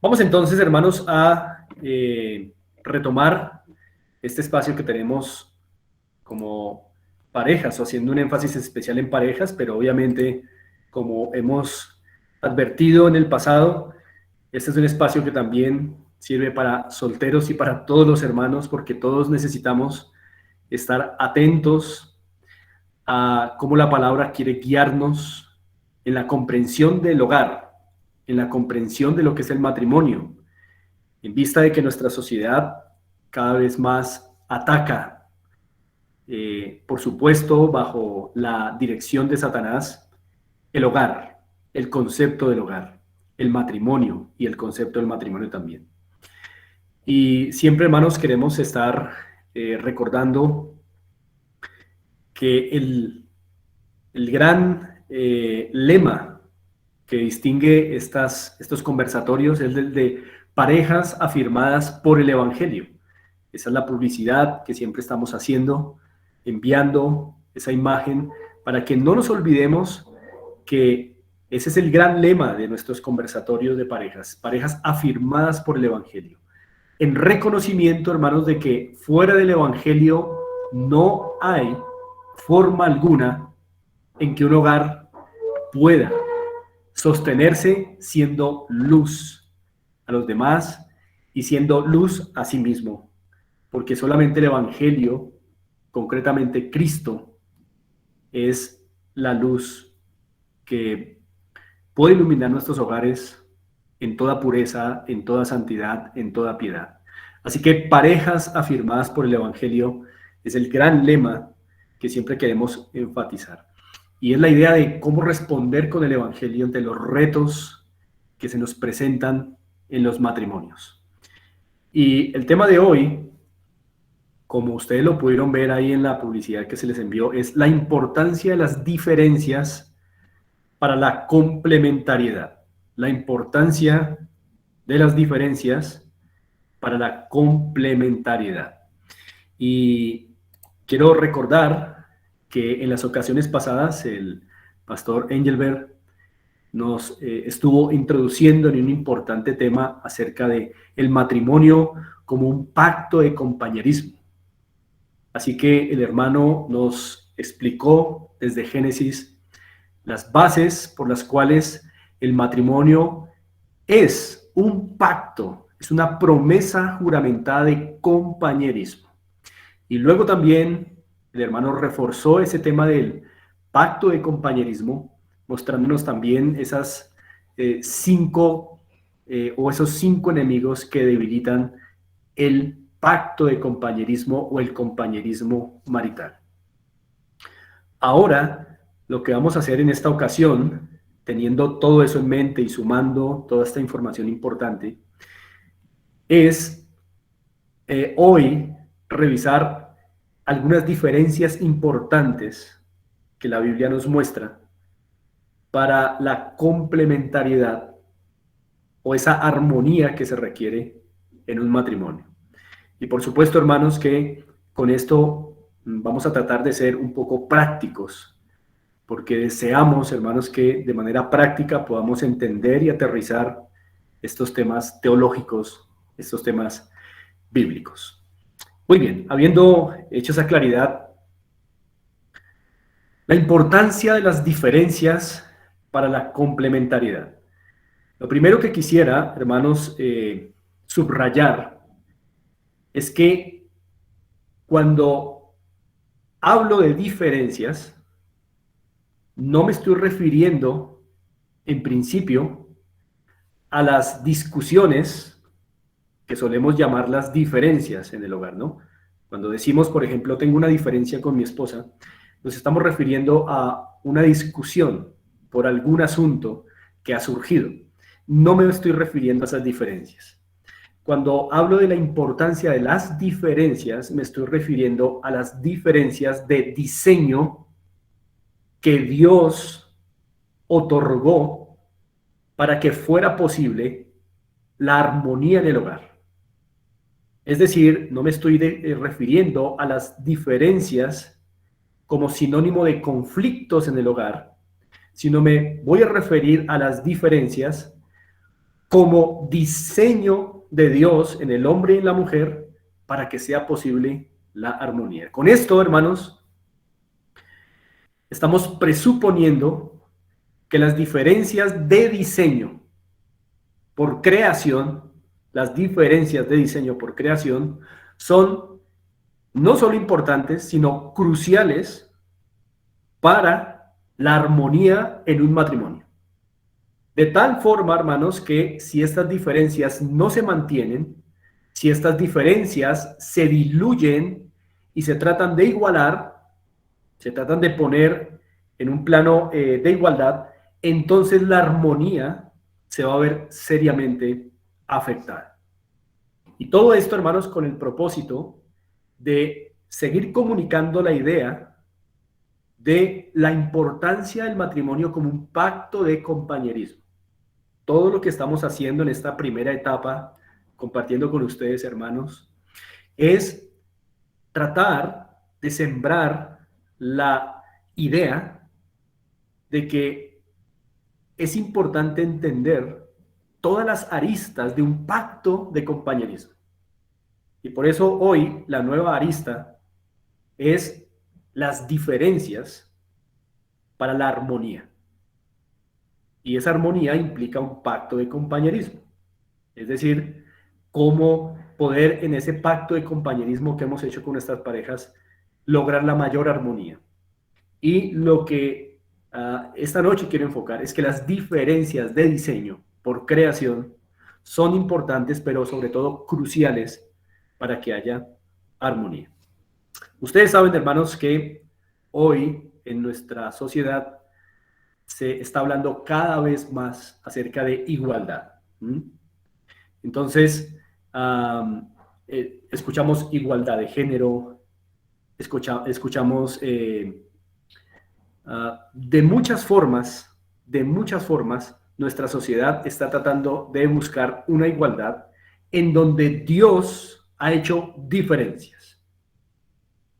Vamos entonces, hermanos, a retomar este espacio que tenemos como parejas, o haciendo un énfasis especial en parejas, pero obviamente, como hemos advertido en el pasado, este es un espacio que también sirve para solteros y para todos los hermanos, porque todos necesitamos estar atentos a cómo la palabra quiere guiarnos en la comprensión del hogar, en la comprensión de lo que es el matrimonio, en vista de que nuestra sociedad cada vez más ataca, por supuesto, bajo la dirección de Satanás, el hogar, el concepto del hogar, el matrimonio y el concepto del matrimonio también. Y siempre, hermanos, queremos estar recordando que el gran lema que distingue estos conversatorios es el de parejas afirmadas por el Evangelio. Esa es la publicidad que siempre estamos haciendo, enviando esa imagen para que no nos olvidemos que ese es el gran lema de nuestros conversatorios de parejas, parejas afirmadas por el Evangelio. En reconocimiento, hermanos, de que fuera del Evangelio no hay forma alguna en que un hogar pueda sostenerse siendo luz a los demás y siendo luz a sí mismo, porque solamente el Evangelio, concretamente Cristo, es la luz que puede iluminar nuestros hogares en toda pureza, en toda santidad, en toda piedad. Así que parejas afirmadas por el Evangelio es el gran lema que siempre queremos enfatizar. Y es la idea de cómo responder con el Evangelio ante los retos que se nos presentan en los matrimonios. Y el tema de hoy, como ustedes lo pudieron ver ahí en la publicidad que se les envió, es la importancia de las diferencias para la complementariedad. La importancia de las diferencias para la complementariedad. Y quiero recordar que en las ocasiones pasadas el pastor Engelbert nos estuvo introduciendo en un importante tema acerca de el matrimonio como un pacto de compañerismo. Así que el hermano nos explicó desde Génesis las bases por las cuales el matrimonio es un pacto, es una promesa juramentada de compañerismo. Y luego también el hermano reforzó ese tema del pacto de compañerismo, mostrándonos también esas esos cinco enemigos que debilitan el pacto de compañerismo o el compañerismo marital. Ahora, lo que vamos a hacer en esta ocasión, teniendo todo eso en mente y sumando toda esta información importante, es hoy revisar algunas diferencias importantes que la Biblia nos muestra para la complementariedad o esa armonía que se requiere en un matrimonio. Y por supuesto, hermanos, que con esto vamos a tratar de ser un poco prácticos, porque deseamos, hermanos, que de manera práctica podamos entender y aterrizar estos temas teológicos, estos temas bíblicos. Muy bien, habiendo hecho esa claridad, la importancia de las diferencias para la complementariedad. Lo primero que quisiera, hermanos, subrayar es que cuando hablo de diferencias, no me estoy refiriendo, en principio, a las discusiones que solemos llamar las diferencias en el hogar, ¿no? Cuando decimos, por ejemplo, tengo una diferencia con mi esposa, nos estamos refiriendo a una discusión por algún asunto que ha surgido. No me estoy refiriendo a esas diferencias. Cuando hablo de la importancia de las diferencias, me estoy refiriendo a las diferencias de diseño que Dios otorgó para que fuera posible la armonía en el hogar. Es decir, no me estoy refiriendo a las diferencias como sinónimo de conflictos en el hogar, sino me voy a referir a las diferencias como diseño de Dios en el hombre y en la mujer para que sea posible la armonía. Con esto, hermanos, estamos presuponiendo que las diferencias de diseño por creación, las diferencias de diseño por creación, son no solo importantes, sino cruciales para la armonía en un matrimonio. De tal forma, hermanos, que si estas diferencias no se mantienen, si estas diferencias se diluyen y se tratan de igualar, se tratan de poner en un plano de igualdad, entonces la armonía se va a ver seriamente afectada. Y todo esto, hermanos, con el propósito de seguir comunicando la idea de la importancia del matrimonio como un pacto de compañerismo. Todo lo que estamos haciendo en esta primera etapa, compartiendo con ustedes, hermanos, es tratar de sembrar la idea de que es importante entender todas las aristas de un pacto de compañerismo. Y por eso hoy la nueva arista es las diferencias para la armonía. Y esa armonía implica un pacto de compañerismo. Es decir, cómo poder en ese pacto de compañerismo que hemos hecho con nuestras parejas lograr la mayor armonía. Y lo que esta noche quiero enfocar es que las diferencias de diseño por creación son importantes, pero sobre todo cruciales para que haya armonía. Ustedes saben, hermanos, que hoy en nuestra sociedad se está hablando cada vez más acerca de igualdad. Entonces, escuchamos igualdad de género, escuchamos de muchas formas, nuestra sociedad está tratando de buscar una igualdad en donde Dios ha hecho diferencias.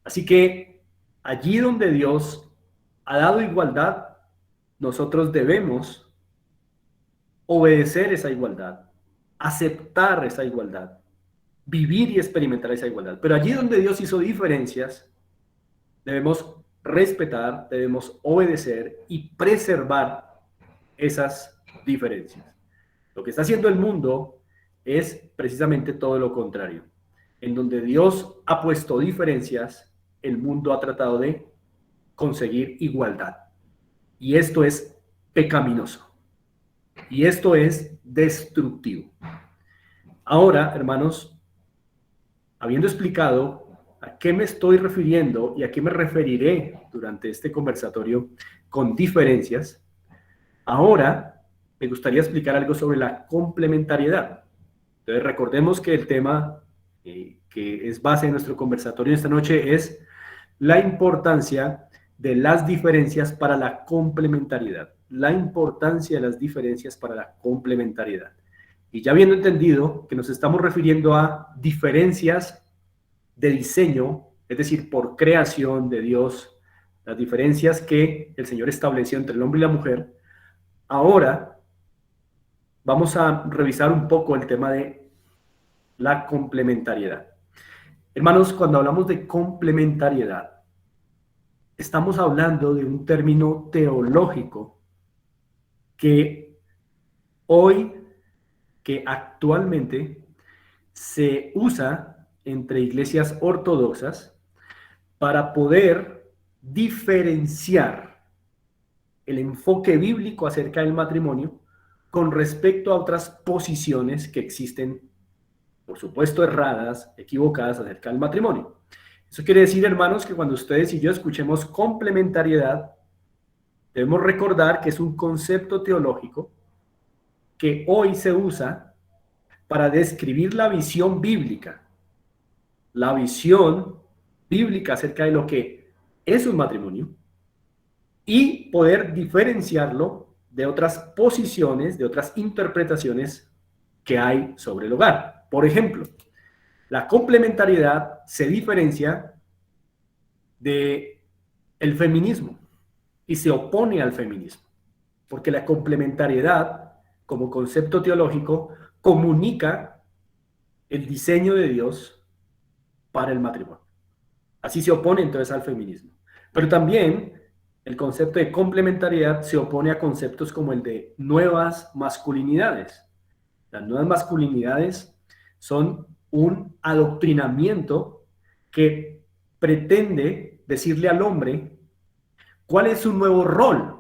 Así que allí donde Dios ha dado igualdad, nosotros debemos obedecer esa igualdad, aceptar esa igualdad, vivir y experimentar esa igualdad. Pero allí donde Dios hizo diferencias, debemos respetar, debemos obedecer y preservar esas diferencias. Lo que está haciendo el mundo es precisamente todo lo contrario. En donde Dios ha puesto diferencias, el mundo ha tratado de conseguir igualdad. Y esto es pecaminoso. Y esto es destructivo. Ahora, hermanos, habiendo explicado a qué me estoy refiriendo y a qué me referiré durante este conversatorio con diferencias, ahora me gustaría explicar algo sobre la complementariedad. Entonces, recordemos que el tema que es base de nuestro conversatorio esta noche es la importancia de las diferencias para la complementariedad. La importancia de las diferencias para la complementariedad. Y ya habiendo entendido que nos estamos refiriendo a diferencias de diseño, es decir, por creación de Dios, las diferencias que el Señor estableció entre el hombre y la mujer, ahora vamos a revisar un poco el tema de la complementariedad. Hermanos, cuando hablamos de complementariedad, estamos hablando de un término teológico que hoy, que actualmente se usa entre iglesias ortodoxas para poder diferenciar el enfoque bíblico acerca del matrimonio con respecto a otras posiciones que existen, por supuesto erradas, equivocadas acerca del matrimonio. Eso quiere decir, hermanos, que cuando ustedes y yo escuchemos complementariedad, debemos recordar que es un concepto teológico que hoy se usa para describir la visión bíblica acerca de lo que es un matrimonio y poder diferenciarlo de otras posiciones, de otras interpretaciones que hay sobre el hogar. Por ejemplo, la complementariedad se diferencia de el feminismo y se opone al feminismo, porque la complementariedad como concepto teológico, comunica el diseño de Dios para el matrimonio. Así se opone entonces al feminismo. Pero también el concepto de complementariedad se opone a conceptos como el de nuevas masculinidades. Las nuevas masculinidades son un adoctrinamiento que pretende decirle al hombre cuál es su nuevo rol.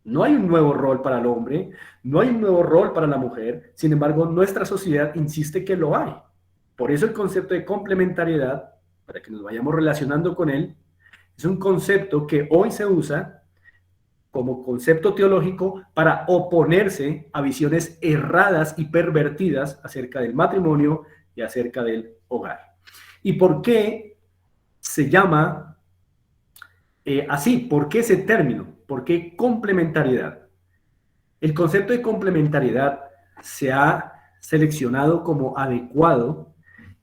No hay un nuevo rol para el hombre, no hay un nuevo rol para la mujer, sin embargo, nuestra sociedad insiste que lo hay. Por eso el concepto de complementariedad, para que nos vayamos relacionando con él, es un concepto que hoy se usa como concepto teológico para oponerse a visiones erradas y pervertidas acerca del matrimonio y acerca del hogar. ¿Y por qué se llama así? ¿Por qué ese término? ¿Por qué complementariedad? El concepto de complementariedad se ha seleccionado como adecuado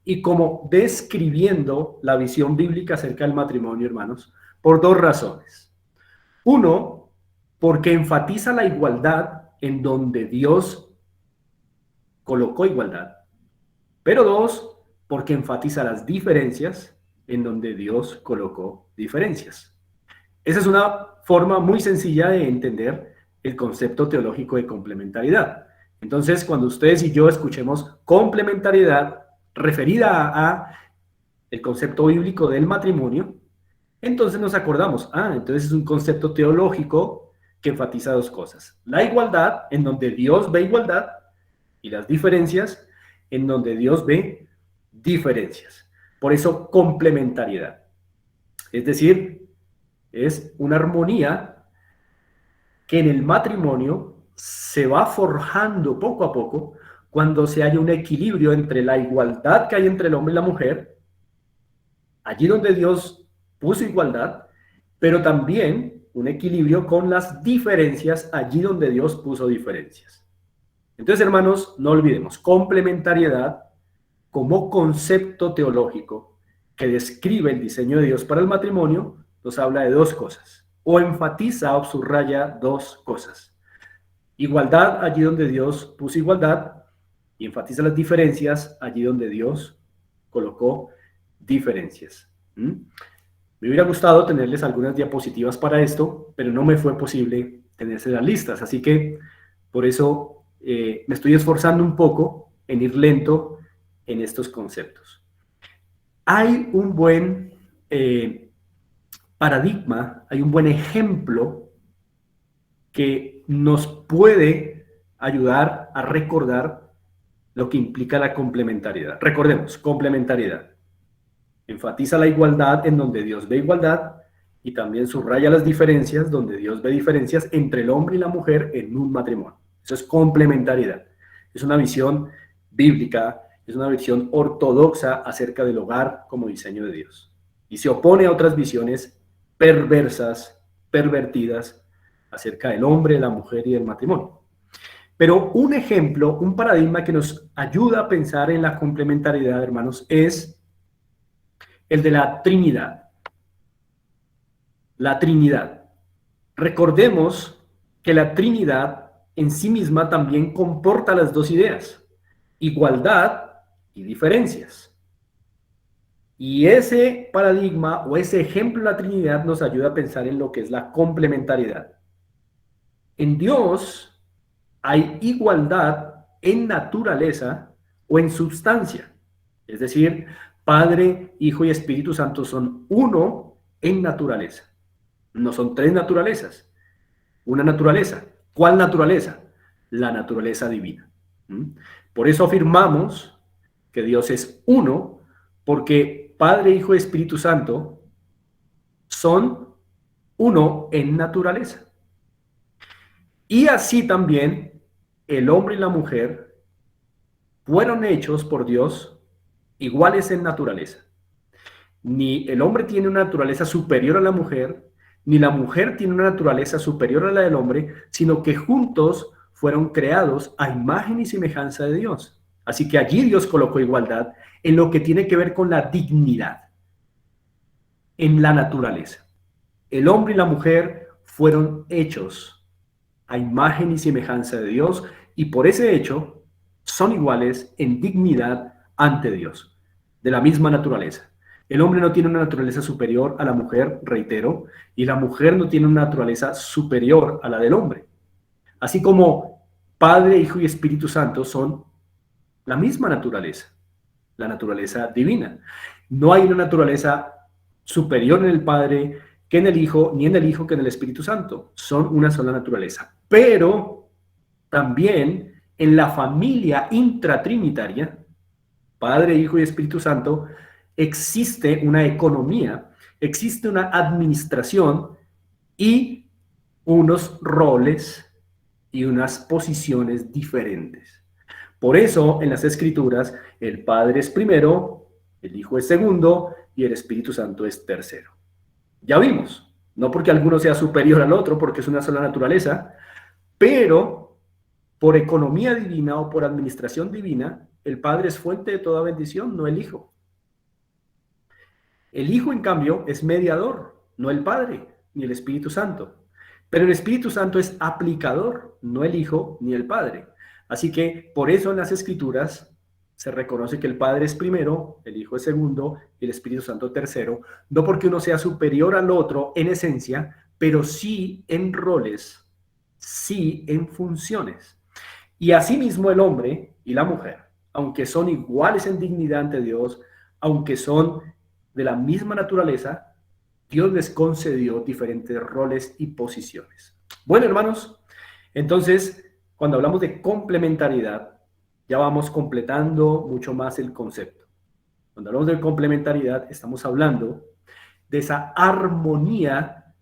y como describiendo la visión bíblica acerca del matrimonio, hermanos, por dos razones. Uno, porque enfatiza la igualdad en donde Dios colocó igualdad. Pero dos, porque enfatiza las diferencias en donde Dios colocó diferencias. Esa es una forma muy sencilla de entender el concepto teológico de complementariedad. Entonces, cuando ustedes y yo escuchemos complementariedad referida a el concepto bíblico del matrimonio, entonces nos acordamos, entonces es un concepto teológico que enfatiza dos cosas. La igualdad, en donde Dios ve igualdad, y las diferencias, en donde Dios ve diferencias. Por eso, complementariedad. Es decir, es una armonía que en el matrimonio se va forjando poco a poco cuando se haya un equilibrio entre la igualdad que hay entre el hombre y la mujer, allí donde Dios puso igualdad, pero también un equilibrio con las diferencias allí donde Dios puso diferencias. Entonces, hermanos, no olvidemos, complementariedad como concepto teológico que describe el diseño de Dios para el matrimonio, nos habla de dos cosas, o enfatiza o subraya dos cosas. Igualdad allí donde Dios puso igualdad, y enfatiza las diferencias allí donde Dios colocó diferencias. Me hubiera gustado tenerles algunas diapositivas para esto, pero no me fue posible tenerse las listas, así que por eso me estoy esforzando un poco en ir lento en estos conceptos. Hay un buen paradigma, hay un buen ejemplo que nos puede ayudar a recordar lo que implica la complementariedad. Recordemos, complementariedad. Enfatiza la igualdad en donde Dios ve igualdad y también subraya las diferencias donde Dios ve diferencias entre el hombre y la mujer en un matrimonio. Eso es complementariedad. Es una visión bíblica, es una visión ortodoxa acerca del hogar como diseño de Dios. Y se opone a otras visiones perversas, pervertidas, acerca del hombre, la mujer y del matrimonio. Pero un ejemplo, un paradigma que nos ayuda a pensar en la complementariedad, hermanos, es el de la Trinidad. La Trinidad. Recordemos que la Trinidad en sí misma también comporta las dos ideas, igualdad y diferencias. Y ese paradigma o ese ejemplo de la Trinidad nos ayuda a pensar en lo que es la complementariedad. En Dios hay igualdad en naturaleza o en sustancia. Es decir, Padre, Hijo y Espíritu Santo son uno en naturaleza. No son tres naturalezas, una naturaleza. ¿Cuál naturaleza? La naturaleza divina. Por eso afirmamos que Dios es uno, porque Padre, Hijo y Espíritu Santo son uno en naturaleza. Y así también el hombre y la mujer fueron hechos por Dios iguales en naturaleza. Ni el hombre tiene una naturaleza superior a la mujer, ni la mujer tiene una naturaleza superior a la del hombre, sino que juntos fueron creados a imagen y semejanza de Dios. Así que allí Dios colocó igualdad en lo que tiene que ver con la dignidad, en la naturaleza. El hombre y la mujer fueron hechos a imagen y semejanza de Dios y por ese hecho son iguales en dignidad ante Dios, de la misma naturaleza. El hombre no tiene una naturaleza superior a la mujer, reitero, y la mujer no tiene una naturaleza superior a la del hombre. Así como Padre, Hijo y Espíritu Santo son la misma naturaleza, la naturaleza divina. No hay una naturaleza superior en el Padre que en el Hijo, ni en el Hijo que en el Espíritu Santo. Son una sola naturaleza. Pero también en la familia intratrinitaria, Padre, Hijo y Espíritu Santo, existe una economía, existe una administración y unos roles y unas posiciones diferentes. Por eso, en las Escrituras, el Padre es primero, el Hijo es segundo y el Espíritu Santo es tercero. Ya vimos, no porque alguno sea superior al otro, porque es una sola naturaleza, pero por economía divina o por administración divina, el Padre es fuente de toda bendición, no el Hijo. El Hijo, en cambio, es mediador, no el Padre ni el Espíritu Santo. Pero el Espíritu Santo es aplicador, no el Hijo ni el Padre. Así que por eso en las Escrituras se reconoce que el Padre es primero, el Hijo es segundo y el Espíritu Santo tercero, no porque uno sea superior al otro en esencia, pero sí en roles, sí en funciones. Y asimismo el hombre y la mujer, aunque son iguales en dignidad ante Dios, aunque son de la misma naturaleza, Dios les concedió diferentes roles y posiciones. Bueno, hermanos, entonces, cuando hablamos de complementariedad, ya vamos completando mucho más el concepto. Cuando hablamos de complementariedad, estamos hablando de esa armonía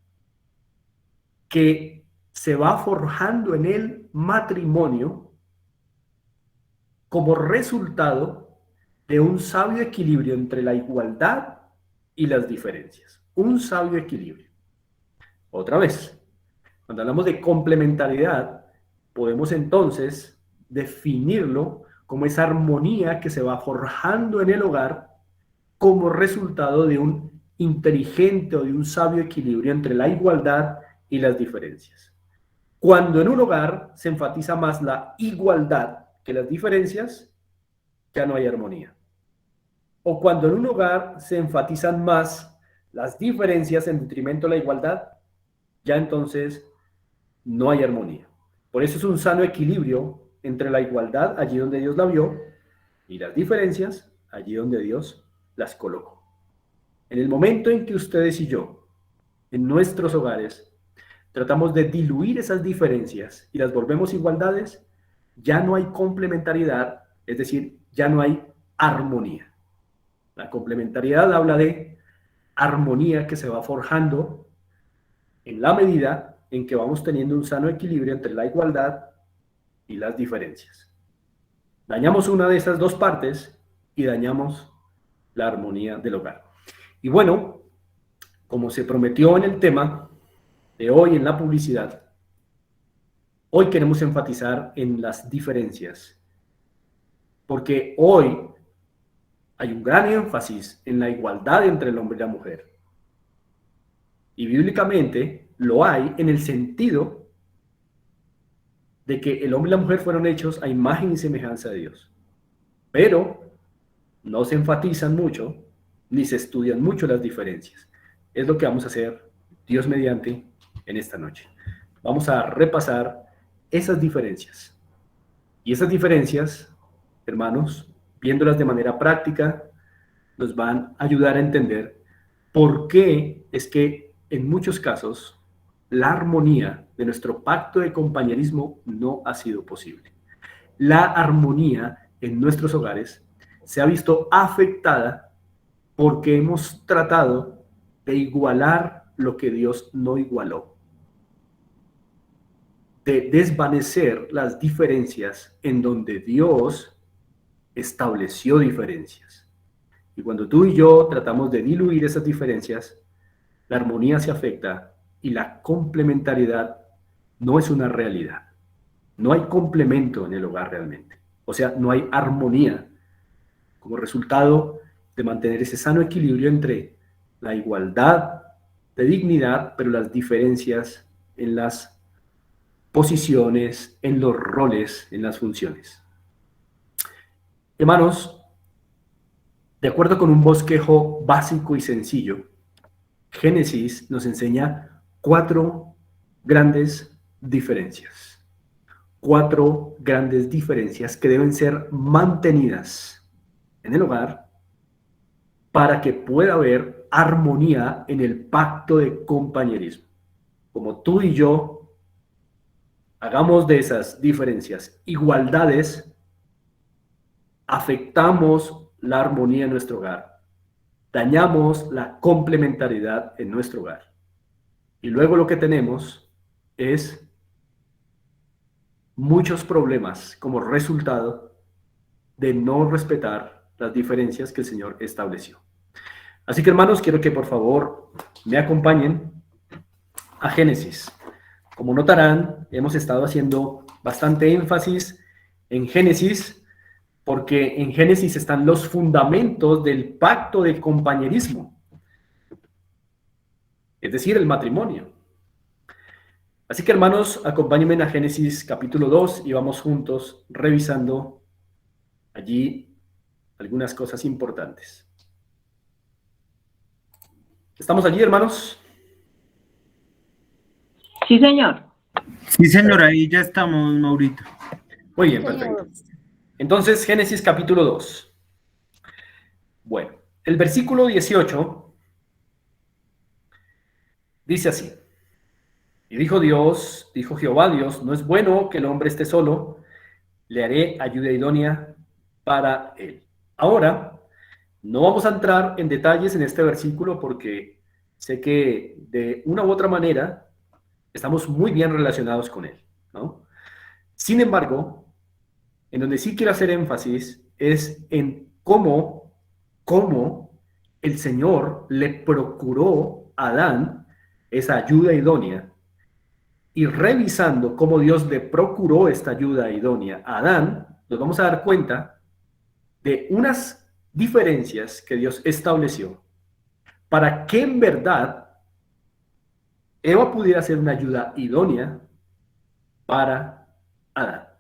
que se va forjando en el matrimonio como resultado de un sabio equilibrio entre la igualdad y las diferencias. Un sabio equilibrio. Otra vez, cuando hablamos de complementariedad, podemos entonces definirlo como esa armonía que se va forjando en el hogar como resultado de un inteligente o de un sabio equilibrio entre la igualdad y las diferencias. Cuando en un hogar se enfatiza más la igualdad que las diferencias, ya no hay armonía. O cuando en un hogar se enfatizan más las diferencias en detrimento de la igualdad, ya entonces no hay armonía. Por eso es un sano equilibrio entre la igualdad, allí donde Dios la vio, y las diferencias, allí donde Dios las colocó. En el momento en que ustedes y yo, en nuestros hogares, tratamos de diluir esas diferencias y las volvemos igualdades, ya no hay complementariedad, es decir, ya no hay armonía. La complementariedad habla de armonía que se va forjando en la medida en que vamos teniendo un sano equilibrio entre la igualdad y las diferencias. Dañamos una de esas dos partes y dañamos la armonía del hogar. Y bueno, como se prometió en el tema de hoy en la publicidad, hoy queremos enfatizar en las diferencias, porque hoy hay un gran énfasis en la igualdad entre el hombre y la mujer. Y bíblicamente lo hay en el sentido de que el hombre y la mujer fueron hechos a imagen y semejanza de Dios. Pero no se enfatizan mucho, ni se estudian mucho las diferencias. Es lo que vamos a hacer, Dios mediante, en esta noche. Vamos a repasar esas diferencias. Y esas diferencias, hermanos, viéndolas de manera práctica, nos van a ayudar a entender por qué es que en muchos casos la armonía de nuestro pacto de compañerismo no ha sido posible. La armonía en nuestros hogares se ha visto afectada porque hemos tratado de igualar lo que Dios no igualó, de desvanecer las diferencias en donde Dios estableció diferencias. Y cuando tú y yo tratamos de diluir esas diferencias, la armonía se afecta y la complementariedad no es una realidad. No hay complemento en el hogar realmente. O sea, no hay armonía como resultado de mantener ese sano equilibrio entre la igualdad de dignidad, pero las diferencias en las posiciones, en los roles, en las funciones. Hermanos, de acuerdo con un bosquejo básico y sencillo, Génesis nos enseña cuatro grandes diferencias. Cuatro grandes diferencias que deben ser mantenidas en el hogar para que pueda haber armonía en el pacto de compañerismo. Como tú y yo hagamos de esas diferencias igualdades, afectamos la armonía en nuestro hogar, dañamos la complementariedad en nuestro hogar. Y luego lo que tenemos es muchos problemas como resultado de no respetar las diferencias que el Señor estableció. Así que hermanos, quiero que por favor me acompañen a Génesis. Como notarán, hemos estado haciendo bastante énfasis en Génesis porque en Génesis están los fundamentos del pacto de compañerismo, es decir, el matrimonio. Así que hermanos, acompáñenme a Génesis capítulo 2 y vamos juntos revisando allí algunas cosas importantes. ¿Estamos allí, hermanos? Sí, señor. Sí, señor, ahí ya estamos, Maurito. Muy bien, perfecto. Entonces, Génesis capítulo 2. Bueno, el versículo 18 dice así. Y dijo Jehová Dios, no es bueno que el hombre esté solo, le haré ayuda idónea para él. Ahora, no vamos a entrar en detalles en este versículo porque sé que de una u otra manera estamos muy bien relacionados con él, ¿no? Sin embargo, en donde sí quiero hacer énfasis es en cómo el Señor le procuró a Adán esa ayuda idónea y revisando cómo Dios le procuró esta ayuda idónea a Adán, nos vamos a dar cuenta de unas diferencias que Dios estableció para que en verdad Eva pudiera ser una ayuda idónea para Adán.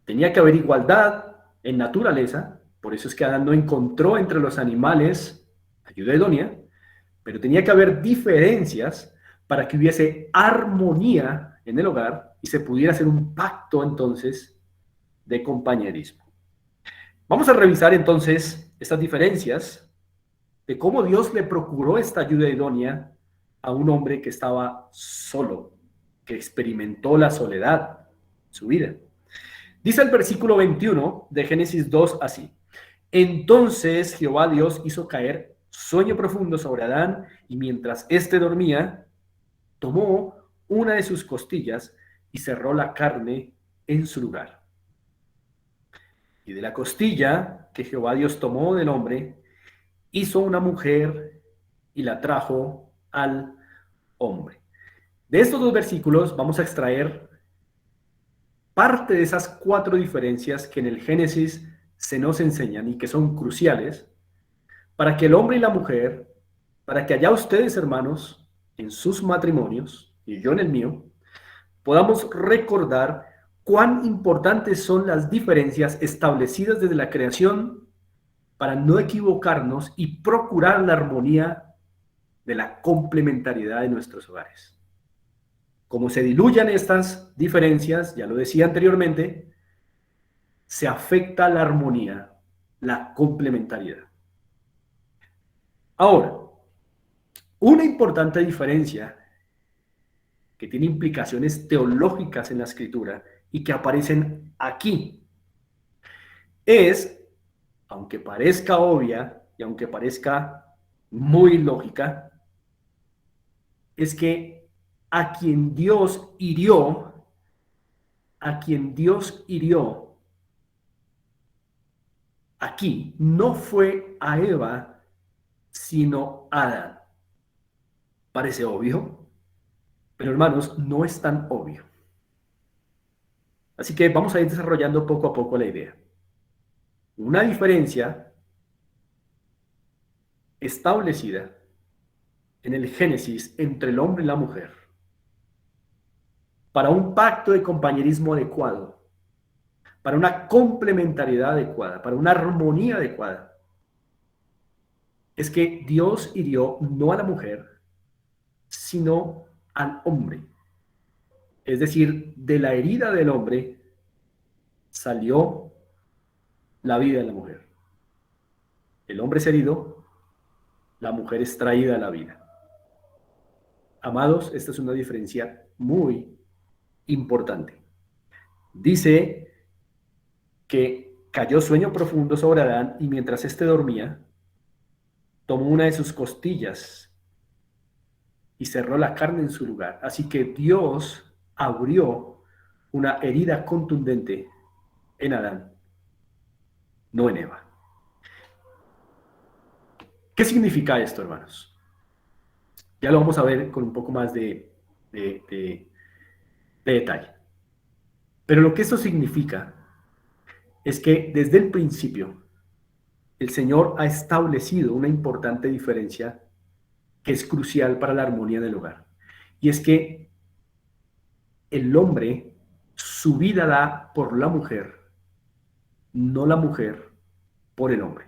Tenía que haber igualdad en naturaleza, por eso es que Adán no encontró entre los animales ayuda idónea, pero tenía que haber diferencias para que hubiese armonía en el hogar y se pudiera hacer un pacto entonces de compañerismo. Vamos a revisar entonces estas diferencias de cómo Dios le procuró esta ayuda idónea a un hombre que estaba solo, que experimentó la soledad en su vida. Dice el versículo 21 de Génesis 2 así. Entonces Jehová Dios hizo caer sueño profundo sobre Adán y mientras éste dormía, tomó una de sus costillas y cerró la carne en su lugar. Y de la costilla que Jehová Dios tomó del hombre, hizo una mujer y la trajo al hombre. De estos dos versículos vamos a extraer parte de esas cuatro diferencias que en el Génesis se nos enseñan y que son cruciales para que el hombre y la mujer, para que allá ustedes, hermanos, en sus matrimonios y yo en el mío, podamos recordar cuán importantes son las diferencias establecidas desde la creación para no equivocarnos y procurar la armonía de la complementariedad de nuestros hogares. Como se diluyan estas diferencias, ya lo decía anteriormente, se afecta la armonía, la complementariedad. Ahora, una importante diferencia que tiene implicaciones teológicas en la escritura y que aparecen aquí es, aunque parezca obvia y aunque parezca muy lógica, es que a quien Dios hirió, aquí no fue a Eva, sino a Adán. Parece obvio, pero hermanos, no es tan obvio. Así que vamos a ir desarrollando poco a poco la idea. Una diferencia establecida en el Génesis entre el hombre y la mujer para un pacto de compañerismo adecuado, para una complementariedad adecuada, para una armonía adecuada, es que Dios hirió no a la mujer, sino al hombre. Es decir, de la herida del hombre salió la vida de la mujer. El hombre es herido, la mujer es traída a la vida. Amados, esta es una diferencia muy importante. Dice que cayó sueño profundo sobre Adán y mientras éste dormía, tomó una de sus costillas y cerró la carne en su lugar. Así que Dios abrió una herida contundente en Adán, no en Eva. ¿Qué significa esto, hermanos? Ya lo vamos a ver con un poco más de detalle. Pero lo que esto significa es que desde el principio el Señor ha establecido una importante diferencia que es crucial para la armonía del hogar. Y es que el hombre su vida da por la mujer, no la mujer por el hombre.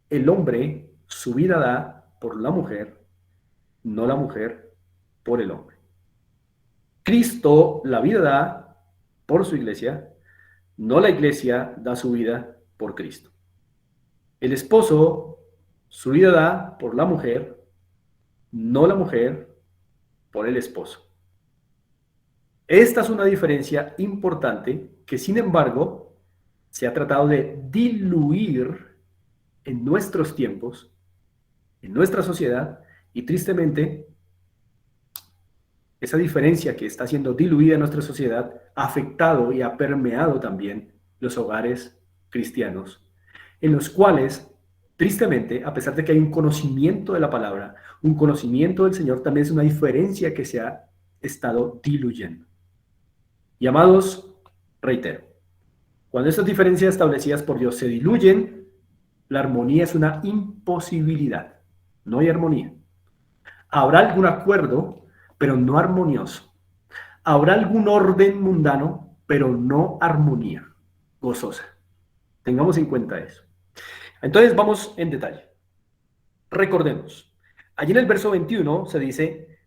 El hombre su vida da por la mujer, no la mujer por el hombre. Cristo la vida da por su iglesia, no la iglesia da su vida por Cristo. El esposo su vida da por la mujer, no la mujer por el esposo. Esta es una diferencia importante que, sin embargo, se ha tratado de diluir en nuestros tiempos, en nuestra sociedad, y tristemente, esa diferencia que está siendo diluida en nuestra sociedad ha afectado y ha permeado también los hogares cristianos, en los cuales, tristemente, a pesar de que hay un conocimiento de la palabra, un conocimiento del Señor, también es una diferencia que se ha estado diluyendo. Y amados, reitero, cuando estas diferencias establecidas por Dios se diluyen, la armonía es una imposibilidad. No hay armonía. Habrá algún acuerdo, pero no armonioso. Habrá algún orden mundano, pero no armonía gozosa. Tengamos en cuenta eso. Entonces vamos en detalle. Recordemos, allí en el verso 21 se dice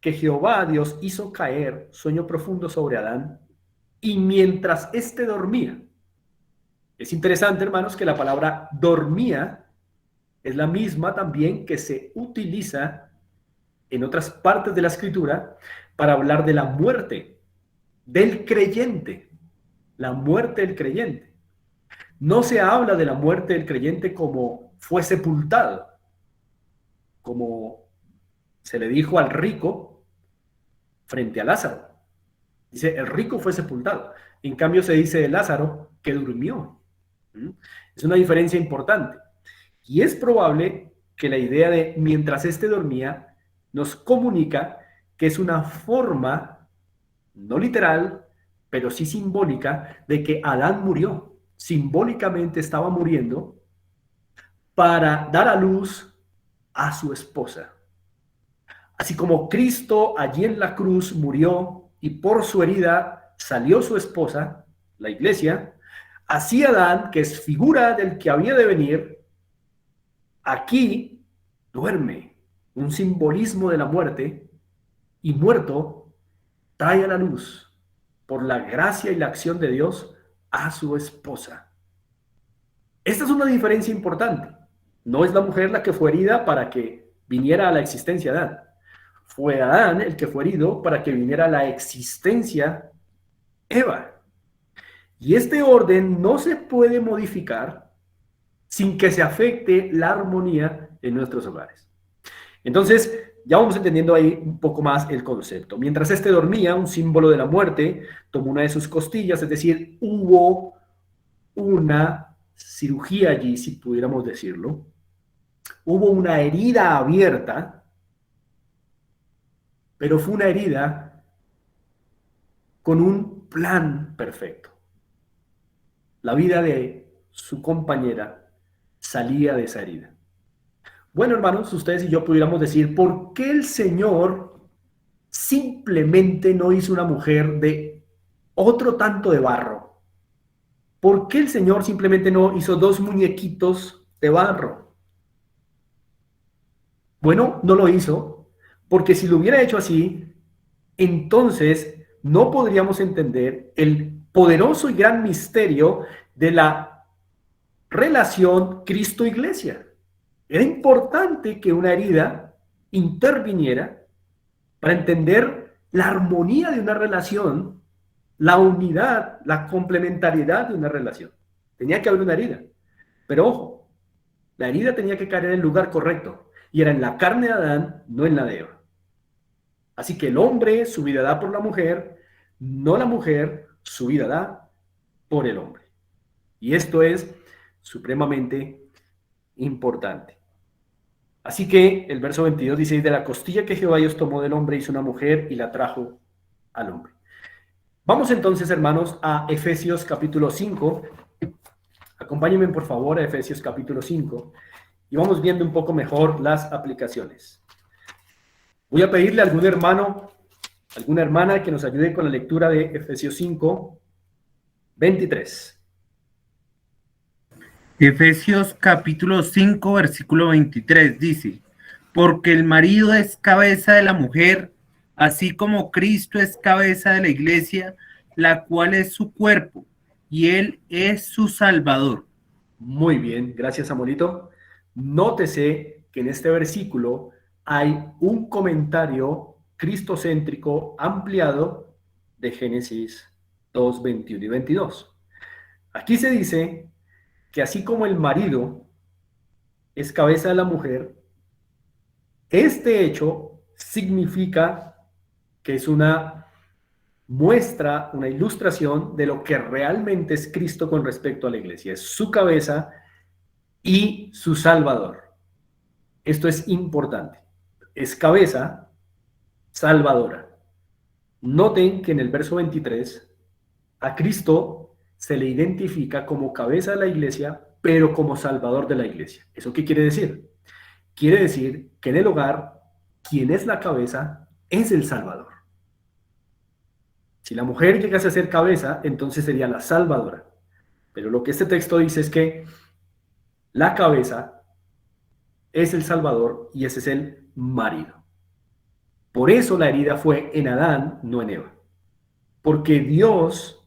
que Jehová Dios hizo caer sueño profundo sobre Adán y mientras éste dormía. Es interesante, hermanos, que la palabra dormía es la misma también que se utiliza en otras partes de la Escritura para hablar de la muerte del creyente, la muerte del creyente. No se habla de la muerte del creyente como fue sepultado, como se le dijo al rico frente a Lázaro. Dice, el rico fue sepultado. En cambio se dice de Lázaro que durmió. Es una diferencia importante. Y es probable que la idea de mientras éste dormía nos comunica que es una forma, no literal, pero sí simbólica, de que Adán murió. Simbólicamente estaba muriendo para dar a luz a su esposa. Así como Cristo allí en la cruz murió y por su herida salió su esposa, la iglesia, así Adán, que es figura del que había de venir, aquí duerme, un simbolismo de la muerte, y muerto trae a la luz, por la gracia y la acción de Dios, a su esposa. Esta es una diferencia importante. No es la mujer la que fue herida para que viniera a la existencia de Adán. Fue Adán el que fue herido para que viniera a la existencia Eva. Y este orden no se puede modificar sin que se afecte la armonía en nuestros hogares. Entonces, ya vamos entendiendo ahí un poco más el concepto. Mientras éste dormía, un símbolo de la muerte, tomó una de sus costillas, es decir, hubo una cirugía allí, si pudiéramos decirlo. Hubo una herida abierta, pero fue una herida con un plan perfecto. La vida de su compañera salía de esa herida. Bueno, hermanos, ustedes y yo pudiéramos decir, ¿por qué el Señor simplemente no hizo una mujer de otro tanto de barro? ¿Por qué el Señor simplemente no hizo dos muñequitos de barro? Bueno, no lo hizo, porque si lo hubiera hecho así, entonces no podríamos entender el poderoso y gran misterio de la relación Cristo-Iglesia. Era importante que una herida interviniera para entender la armonía de una relación, la unidad, la complementariedad de una relación. Tenía que haber una herida. Pero ojo, la herida tenía que caer en el lugar correcto, y era en la carne de Adán, no en la de Eva. Así que el hombre su vida da por la mujer, no la mujer su vida da por el hombre. Y esto es supremamente importante. Así que el verso 22 dice: de la costilla que Jehová Dios tomó del hombre hizo una mujer y la trajo al hombre. Vamos entonces, hermanos, a Efesios capítulo 5. Acompáñenme por favor a Efesios capítulo 5 y vamos viendo un poco mejor las aplicaciones. Voy a pedirle a algún hermano, alguna hermana que nos ayude con la lectura de Efesios 5, 23. Efesios capítulo 5, versículo 23 dice, porque el marido es cabeza de la mujer, así como Cristo es cabeza de la iglesia, la cual es su cuerpo, y él es su Salvador. Muy bien, gracias, Amorito. Nótese que en este versículo hay un comentario cristocéntrico ampliado de Génesis 2, 21 y 22. Aquí se dice que así como el marido es cabeza de la mujer, este hecho significa que es una muestra, una ilustración de lo que realmente es Cristo con respecto a la iglesia. Es su cabeza y su Salvador. Esto es importante. Es cabeza salvadora. Noten que en el verso 23 a Cristo se le identifica como cabeza de la iglesia, pero como salvador de la iglesia. ¿Eso qué quiere decir? Quiere decir que en el hogar, quien es la cabeza es el Salvador. Si la mujer llegase a ser cabeza, entonces sería la salvadora. Pero lo que este texto dice es que la cabeza es el Salvador y ese es el marido. Por eso la herida fue en Adán, no en Eva. Porque Dios,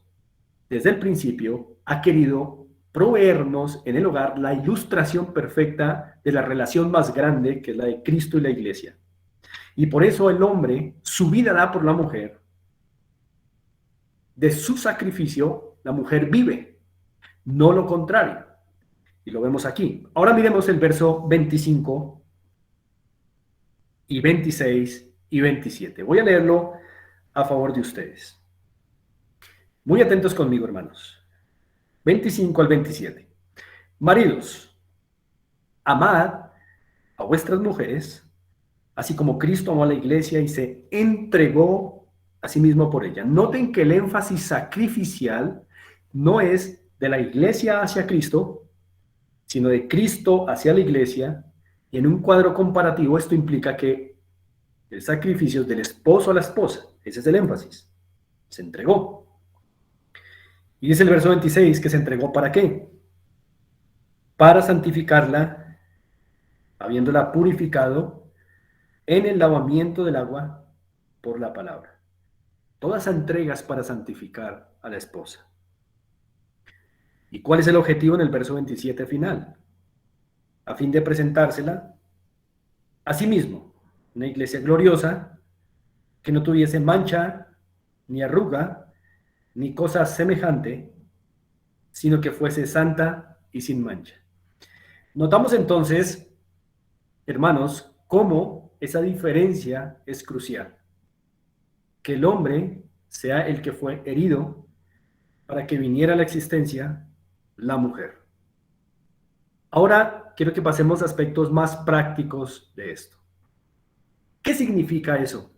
desde el principio, ha querido proveernos en el hogar la ilustración perfecta de la relación más grande, que es la de Cristo y la iglesia. Y por eso el hombre su vida da por la mujer. De su sacrificio, la mujer vive, no lo contrario. Y lo vemos aquí. Ahora miremos el verso 25 y 26 y 27. Voy a leerlo a favor de ustedes. Muy atentos conmigo, hermanos. 25 al 27. Maridos, amad a vuestras mujeres, así como Cristo amó a la iglesia y se entregó a sí mismo por ella. Noten que el énfasis sacrificial no es de la iglesia hacia Cristo, sino de Cristo hacia la iglesia. Y en un cuadro comparativo esto implica que el sacrificio es del esposo a la esposa. Ese es el énfasis. Se entregó. Y dice el verso 26 que se entregó ¿para qué? Para santificarla, habiéndola purificado en el lavamiento del agua por la palabra. Todas entregas para santificar a la esposa. ¿Y cuál es el objetivo en el verso 27 final? A fin de presentársela a sí mismo, una iglesia gloriosa, que no tuviese mancha, ni arruga, ni cosa semejante, sino que fuese santa y sin mancha. Notamos entonces, hermanos, cómo esa diferencia es crucial. Que el hombre sea el que fue herido para que viniera a la existencia la mujer. Ahora quiero que pasemos a aspectos más prácticos de esto. ¿Qué significa eso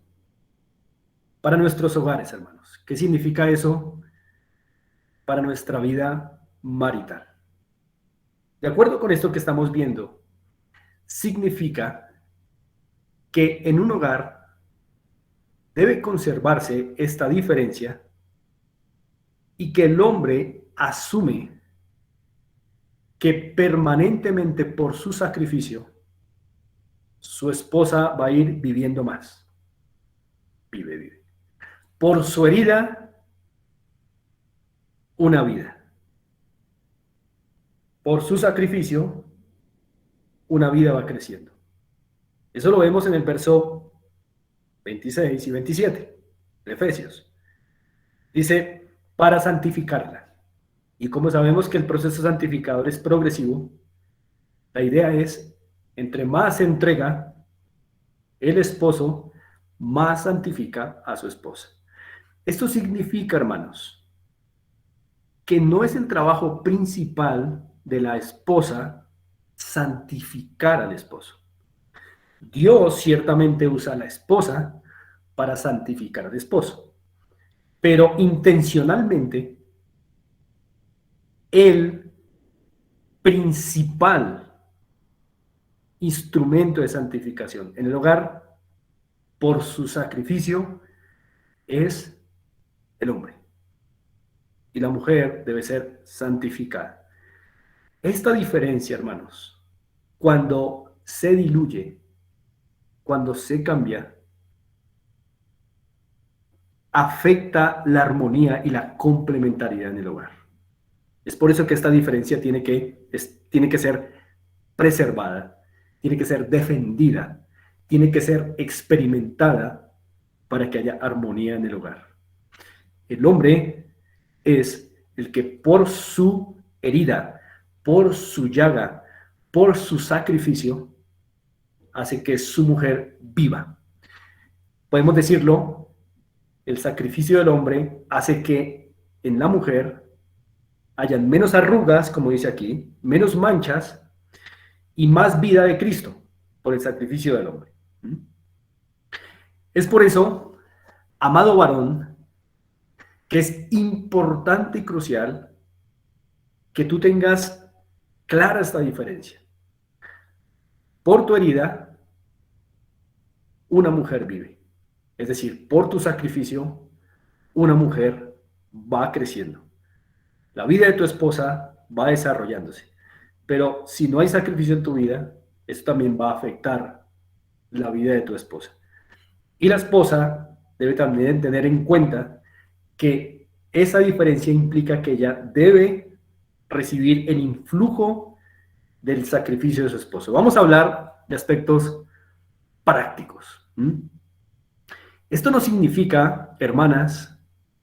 para nuestros hogares, hermanos? ¿Qué significa eso para nuestra vida marital? De acuerdo con esto que estamos viendo, significa que en un hogar debe conservarse esta diferencia y que el hombre asume que permanentemente por su sacrificio, su esposa va a ir viviendo más. Vive. Por su herida, una vida. Por su sacrificio, una vida va creciendo. Eso lo vemos en el verso 26 y 27 de Efesios. Dice, para santificarla. Y como sabemos que el proceso santificador es progresivo, la idea es, entre más se entrega el esposo, más santifica a su esposa. Esto significa, hermanos, que no es el trabajo principal de la esposa santificar al esposo. Dios ciertamente usa a la esposa para santificar al esposo, pero intencionalmente el principal instrumento de santificación en el hogar por su sacrificio es el hombre, y la mujer debe ser santificada. Esta diferencia, hermanos, cuando se diluye, cuando se cambia, afecta la armonía y la complementariedad en el hogar. Es por eso que esta diferencia tiene que ser preservada, tiene que ser defendida, tiene que ser experimentada para que haya armonía en el hogar. El hombre es el que por su herida, por su llaga, por su sacrificio, hace que su mujer viva. Podemos decirlo, el sacrificio del hombre hace que en la mujer hayan menos arrugas, como dice aquí, menos manchas y más vida de Cristo por el sacrificio del hombre. Es por eso, amado varón, que es importante y crucial que tú tengas clara esta diferencia. Por tu herida, una mujer vive. Es decir, por tu sacrificio, una mujer va creciendo. La vida de tu esposa va desarrollándose. Pero si no hay sacrificio en tu vida, eso también va a afectar la vida de tu esposa. Y la esposa debe también tener en cuenta que esa diferencia implica que ella debe recibir el influjo del sacrificio de su esposo. Vamos a hablar de aspectos prácticos. Esto no significa, hermanas,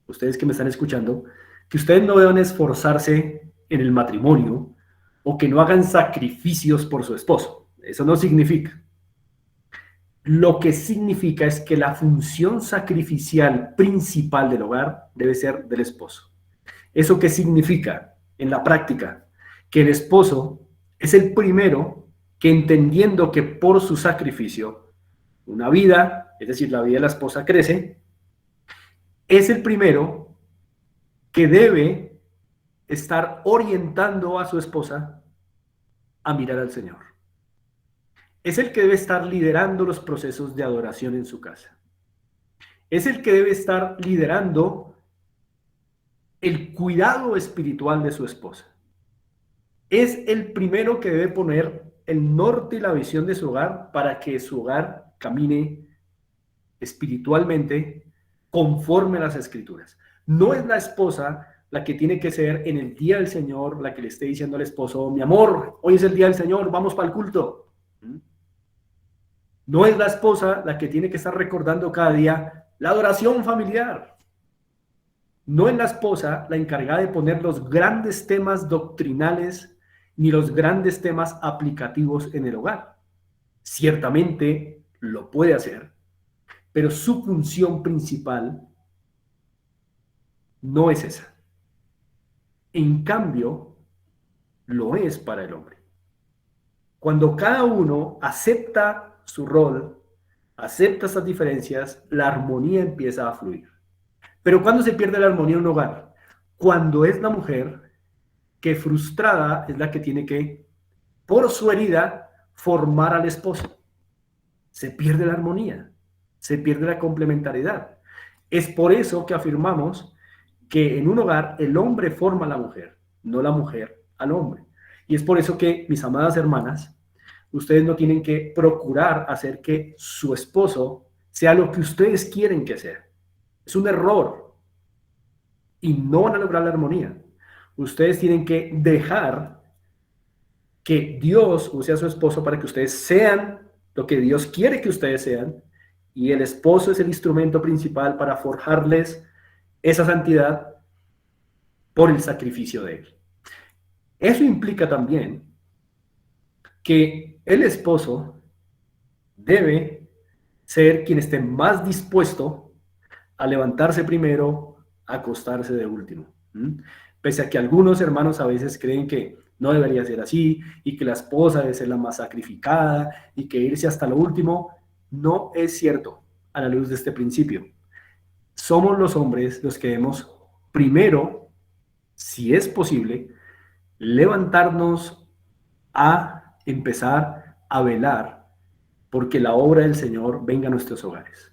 ustedes que me están escuchando, que ustedes no deban esforzarse en el matrimonio o que no hagan sacrificios por su esposo. Eso no significa. Lo que significa es que la función sacrificial principal del hogar debe ser del esposo. ¿Eso qué significa en la práctica? Que el esposo es el primero que, entendiendo que por su sacrificio una vida, es decir, la vida de la esposa crece, es el primero que debe estar orientando a su esposa a mirar al Señor. Es el que debe estar liderando los procesos de adoración en su casa. Es el que debe estar liderando el cuidado espiritual de su esposa. Es el primero que debe poner el norte y la visión de su hogar para que su hogar camine espiritualmente conforme a las Escrituras. No es la esposa la que tiene que ser en el día del Señor la que le esté diciendo al esposo, mi amor, hoy es el día del Señor, vamos para el culto. No es la esposa la que tiene que estar recordando cada día la adoración familiar. No es la esposa la encargada de poner los grandes temas doctrinales ni los grandes temas aplicativos en el hogar. Ciertamente lo puede hacer, pero su función principal no es esa. En cambio, lo es para el hombre. Cuando cada uno acepta su rol, acepta estas diferencias, la armonía empieza a fluir. Pero ¿cuándo se pierde la armonía en un hogar? Cuando es la mujer que frustrada es la que tiene que, por su herida, formar al esposo. Se pierde la armonía. se pierde la complementariedad. Es por eso que afirmamos que en un hogar el hombre forma a la mujer, no la mujer al hombre. Y es por eso que, mis amadas hermanas, ustedes no tienen que procurar hacer que su esposo sea lo que ustedes quieren que sea. Es un error y no van a lograr la armonía. Ustedes tienen que dejar que Dios use a su esposo para que ustedes sean lo que Dios quiere que ustedes sean, y el esposo es el instrumento principal para forjarles esa santidad por el sacrificio de él. Eso implica también que el esposo debe ser quien esté más dispuesto a levantarse primero, a acostarse de último. Pese a que algunos hermanos a veces creen que no debería ser así y que la esposa debe ser la más sacrificada y que irse hasta lo último, no es cierto a la luz de este principio. Somos los hombres los que debemos primero, si es posible, levantarnos a empezar a velar porque la obra del Señor venga a nuestros hogares.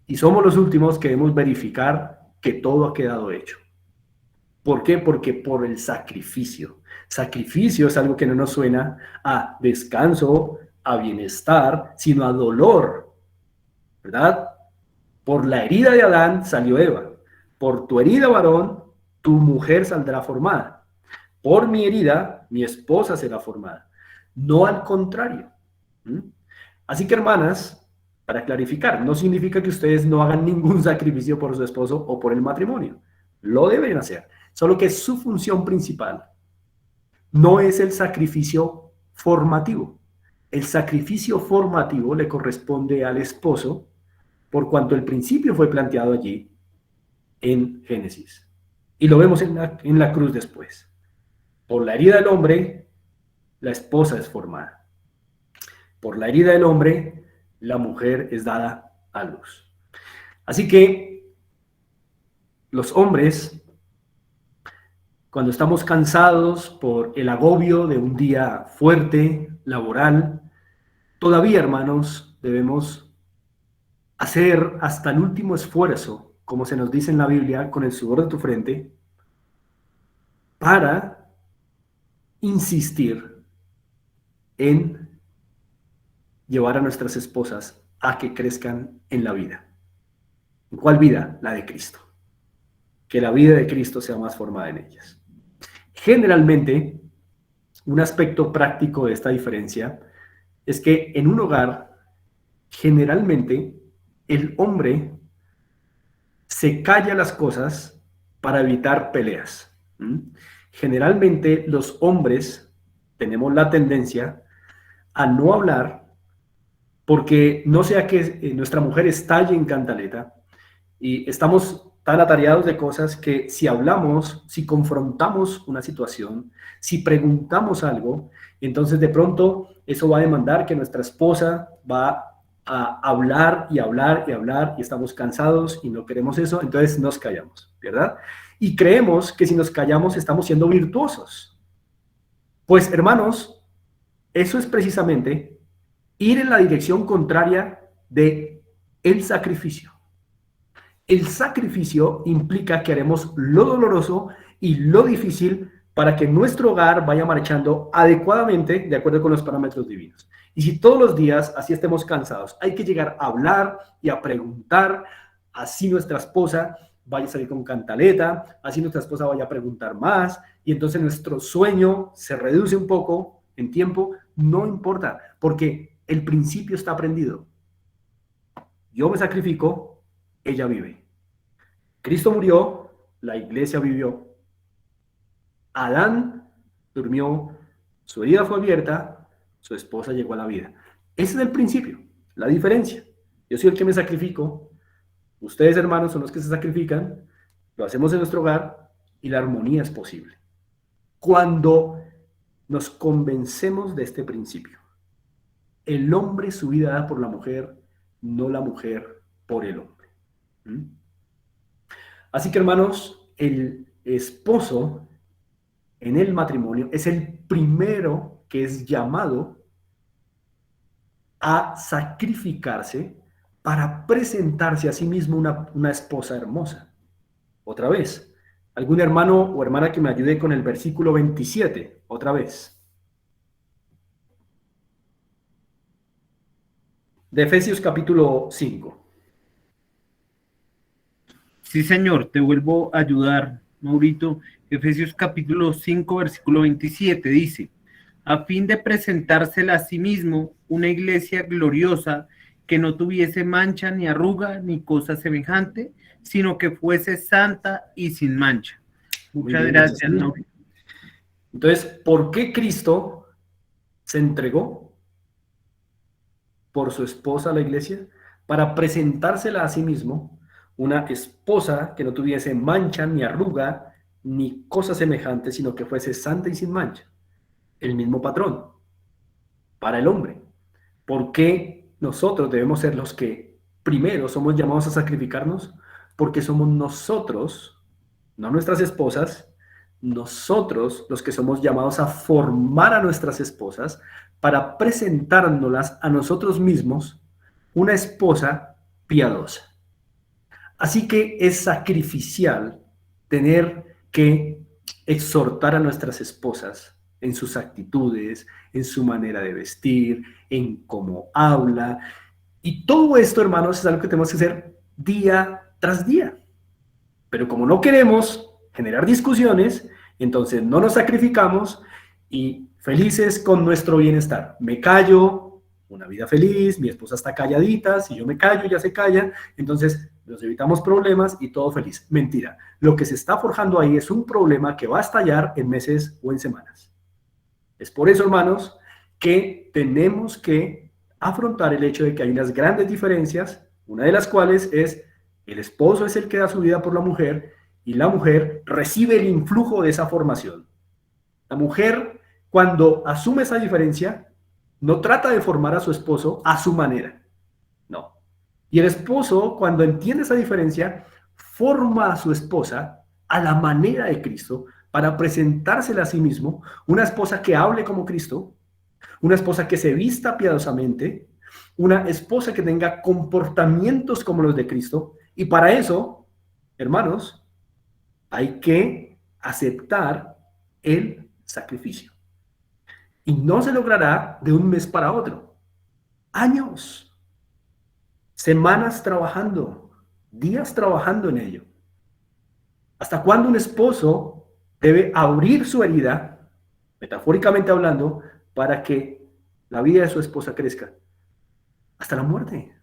Y somos los últimos que debemos verificar que todo ha quedado hecho. ¿Por qué? Porque por el sacrificio. Sacrificio es algo que no nos suena a descanso, a bienestar, sino a dolor, ¿verdad? Por la herida de Adán salió Eva. Por tu herida, varón, tu mujer saldrá formada. Por mi herida, mi esposa será formada. No al contrario. Así que, hermanas, para clarificar, no significa que ustedes no hagan ningún sacrificio por su esposo o por el matrimonio. Lo deben hacer. Solo que su función principal no es el sacrificio formativo. El sacrificio formativo le corresponde al esposo, por cuanto el principio fue planteado allí en Génesis. Y lo vemos en la cruz después. Por la herida del hombre, la esposa es formada. Por la herida del hombre, la mujer es dada a luz. Así que los hombres, cuando estamos cansados por el agobio de un día fuerte, laboral, todavía, hermanos, debemos hacer hasta el último esfuerzo, como se nos dice en la Biblia, con el sudor de tu frente, para insistir en llevar a nuestras esposas a que crezcan en la vida. ¿En cuál vida? La de Cristo. Que la vida de Cristo sea más formada en ellas. Generalmente, un aspecto práctico de esta diferencia es que en un hogar, generalmente, el hombre se calla las cosas para evitar peleas. Generalmente, los hombres tenemos la tendencia a no hablar porque no sea que nuestra mujer estalle en cantaleta y estamos tan atareados de cosas que si hablamos, si confrontamos una situación, si preguntamos algo, entonces de pronto eso va a demandar que nuestra esposa va a hablar y hablar y hablar y estamos cansados y no queremos eso, entonces nos callamos, ¿verdad? Y creemos que si nos callamos estamos siendo virtuosos. Pues hermanos, eso es precisamente ir en la dirección contraria de el sacrificio. El sacrificio implica que haremos lo doloroso y lo difícil para que nuestro hogar vaya marchando adecuadamente de acuerdo con los parámetros divinos. Y si todos los días así estemos cansados, hay que llegar a hablar y a preguntar, así nuestra esposa vaya a salir con cantaleta, así nuestra esposa vaya a preguntar más, y entonces nuestro sueño se reduce un poco en tiempo, no importa, porque el principio está aprendido. Yo me sacrifico, ella vive. Cristo murió, la iglesia vivió. Adán durmió, su herida fue abierta, su esposa llegó a la vida. Ese es el principio, la diferencia. Yo soy el que me sacrifico, ustedes hermanos son los que se sacrifican, lo hacemos en nuestro hogar y la armonía es posible. Cuando nos convencemos de este principio, el hombre su vida da por la mujer, no la mujer por el hombre. Así que hermanos, el esposo en el matrimonio es el primero que es llamado a sacrificarse para presentarse a sí mismo una esposa hermosa. Otra vez, algún hermano o hermana que me ayude con el versículo 27, otra vez. De Efesios capítulo 5. Sí, Señor, te vuelvo a ayudar, Maurito. Efesios capítulo 5, versículo 27 dice, a fin de presentársela a sí mismo una iglesia gloriosa que no tuviese mancha ni arruga ni cosa semejante, sino que fuese santa y sin mancha. Muy Muchas bien, gracias, gracias. Maurito. Entonces, ¿por qué Cristo se entregó por su esposa a la iglesia? Para presentársela a sí mismo una esposa que no tuviese mancha ni arruga ni cosa semejante, sino que fuese santa y sin mancha. El mismo patrón para el hombre. ¿Por qué nosotros debemos ser los que primero somos llamados a sacrificarnos? Porque somos nosotros, no nuestras esposas, nosotros los que somos llamados a formar a nuestras esposas para presentárnoslas a nosotros mismos una esposa piadosa. Así que es sacrificial tener que exhortar a nuestras esposas en sus actitudes, en su manera de vestir, en cómo habla. Y todo esto, hermanos, es algo que tenemos que hacer día tras día. Pero como no queremos generar discusiones, entonces no nos sacrificamos y felices con nuestro bienestar. Me callo, una vida feliz, mi esposa está calladita, si yo me callo, ya se calla, entonces nos evitamos problemas y todo feliz. Mentira. Lo que se está forjando ahí es un problema que va a estallar en meses o en semanas. Es por eso, hermanos, que tenemos que afrontar el hecho de que hay unas grandes diferencias, una de las cuales es el esposo es el que da su vida por la mujer y la mujer recibe el influjo de esa formación. La mujer, cuando asume esa diferencia, no trata de formar a su esposo a su manera, no. Y el esposo, cuando entiende esa diferencia, forma a su esposa a la manera de Cristo para presentársela a sí mismo, una esposa que hable como Cristo, una esposa que se vista piadosamente, una esposa que tenga comportamientos como los de Cristo. Y para eso, hermanos, hay que aceptar el sacrificio. Y no se logrará de un mes para otro. Años, semanas trabajando, días trabajando en ello. ¿Hasta cuándo un esposo debe abrir su herida, metafóricamente hablando, para que la vida de su esposa crezca? Hasta la muerte.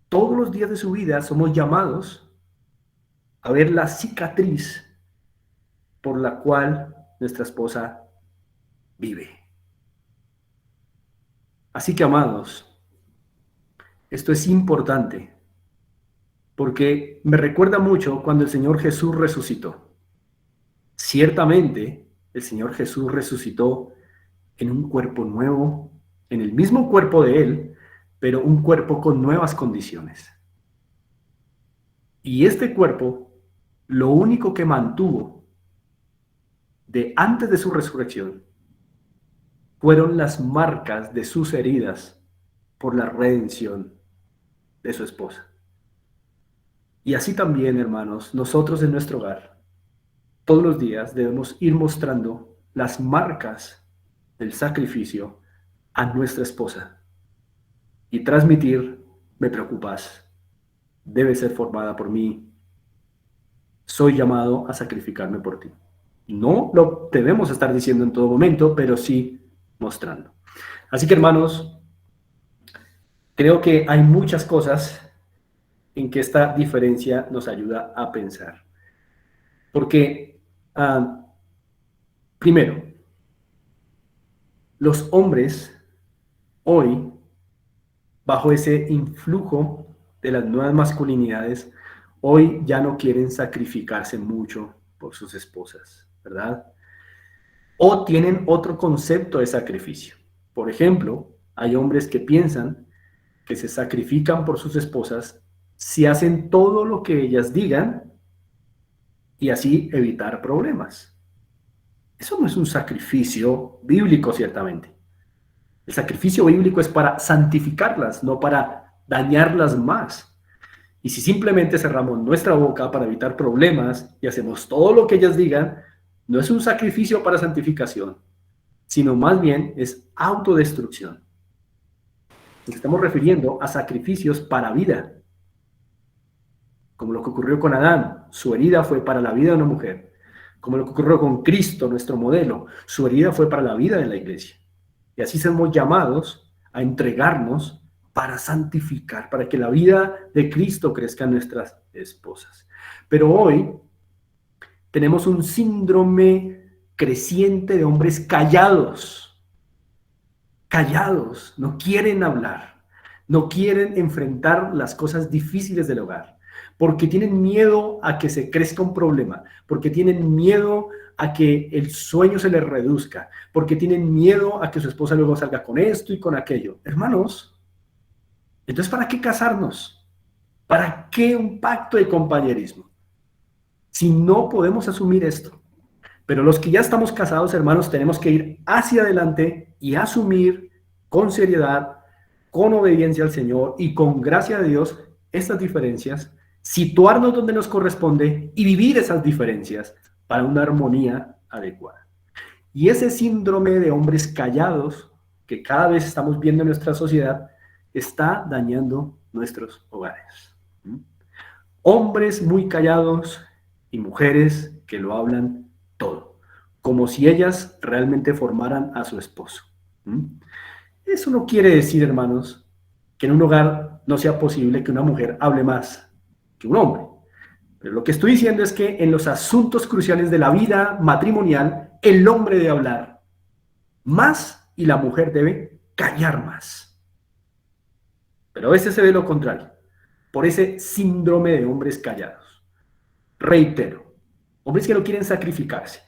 Todos los días de su vida somos llamados a ver la cicatriz por la cual nuestra esposa vive. Así que, amados, esto es importante porque me recuerda mucho cuando el Señor Jesús resucitó. Ciertamente, el Señor Jesús resucitó en un cuerpo nuevo, en el mismo cuerpo de Él, pero un cuerpo con nuevas condiciones. Y este cuerpo, lo único que mantuvo de antes de su resurrección, fueron las marcas de sus heridas por la redención de su esposa. Y así también, hermanos, nosotros en nuestro hogar, todos los días debemos ir mostrando las marcas del sacrificio a nuestra esposa y transmitir, me preocupas, debe ser formada por mí, soy llamado a sacrificarme por ti. No lo debemos estar diciendo en todo momento, pero sí mostrando. Así que, hermanos, creo que hay muchas cosas en que esta diferencia nos ayuda a pensar. Porque, primero, los hombres hoy, bajo ese influjo de las nuevas masculinidades, hoy ya no quieren sacrificarse mucho por sus esposas, ¿verdad? O tienen otro concepto de sacrificio. Por ejemplo, hay hombres que piensan que se sacrifican por sus esposas si hacen todo lo que ellas digan y así evitar problemas. Eso no es un sacrificio bíblico, ciertamente. El sacrificio bíblico es para santificarlas, no para dañarlas más. Y si simplemente cerramos nuestra boca para evitar problemas y hacemos todo lo que ellas digan, no es un sacrificio para santificación, sino más bien es autodestrucción. Nos estamos refiriendo a sacrificios para vida, como lo que ocurrió con Adán. Su herida fue para la vida de una mujer. Como lo que ocurrió con Cristo, nuestro modelo. Su herida fue para la vida de la iglesia. Y así somos llamados a entregarnos para santificar, para que la vida de Cristo crezca en nuestras esposas. Pero hoy tenemos un síndrome creciente de hombres callados, no quieren hablar, no quieren enfrentar las cosas difíciles del hogar, porque tienen miedo a que se crezca un problema, porque tienen miedo a que el sueño se les reduzca, porque tienen miedo a que su esposa luego salga con esto y con aquello. Hermanos, entonces, ¿para qué casarnos? ¿Para qué un pacto de compañerismo? Si no podemos asumir esto. Pero los que ya estamos casados, hermanos, tenemos que ir hacia adelante y asumir con seriedad, con obediencia al Señor y con gracia de Dios estas diferencias, situarnos donde nos corresponde y vivir esas diferencias para una armonía adecuada. Y ese síndrome de hombres callados que cada vez estamos viendo en nuestra sociedad está dañando nuestros hogares. Hombres muy callados y mujeres que lo hablan todo, como si ellas realmente formaran a su esposo. Eso no quiere decir, hermanos, que en un hogar no sea posible que una mujer hable más que un hombre. Pero lo que estoy diciendo es que en los asuntos cruciales de la vida matrimonial, el hombre debe hablar más y la mujer debe callar más. Pero a veces se ve lo contrario, por ese síndrome de hombres callados. Reitero, hombres que no quieren sacrificarse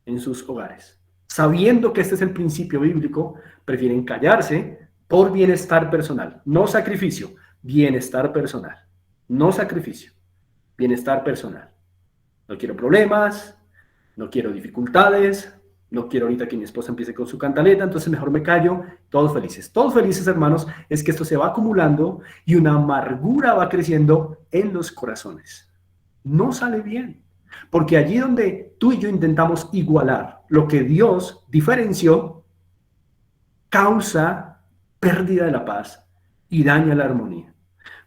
en sus hogares, sabiendo que este es el principio bíblico, prefieren callarse por bienestar personal, no sacrificio, bienestar personal, no sacrificio, bienestar personal. No quiero problemas, no quiero dificultades, no quiero ahorita que mi esposa empiece con su cantaleta, entonces mejor me callo, todos felices, hermanos, es que esto se va acumulando y una amargura va creciendo en los corazones. No sale bien, porque allí donde tú y yo intentamos igualar lo que Dios diferenció, causa pérdida de la paz y daña la armonía.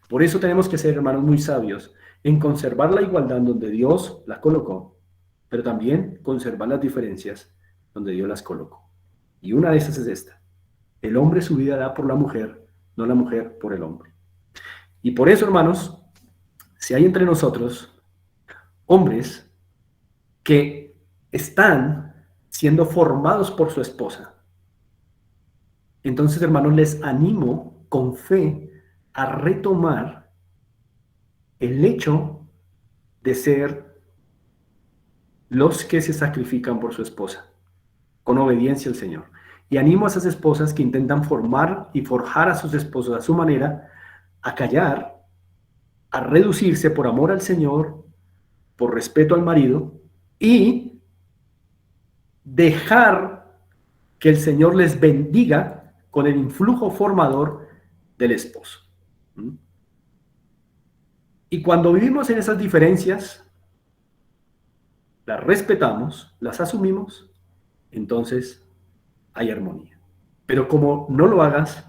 Por eso tenemos que ser, hermanos, muy sabios en conservar la igualdad donde Dios la colocó, pero también conservar las diferencias donde Dios las colocó. Y una de esas es esta: el hombre su vida da por la mujer, no la mujer por el hombre. Y por eso, hermanos, si hay entre nosotros hombres que están siendo formados por su esposa, entonces, hermanos, les animo con fe a retomar el hecho de ser los que se sacrifican por su esposa, con obediencia al Señor. Y animo a esas esposas que intentan formar y forjar a sus esposos a su manera, a callar, a reducirse por amor al Señor, por respeto al marido, y dejar que el Señor les bendiga con el influjo formador del esposo. Y cuando vivimos en esas diferencias, las respetamos, las asumimos, entonces hay armonía. Pero como no lo hagas,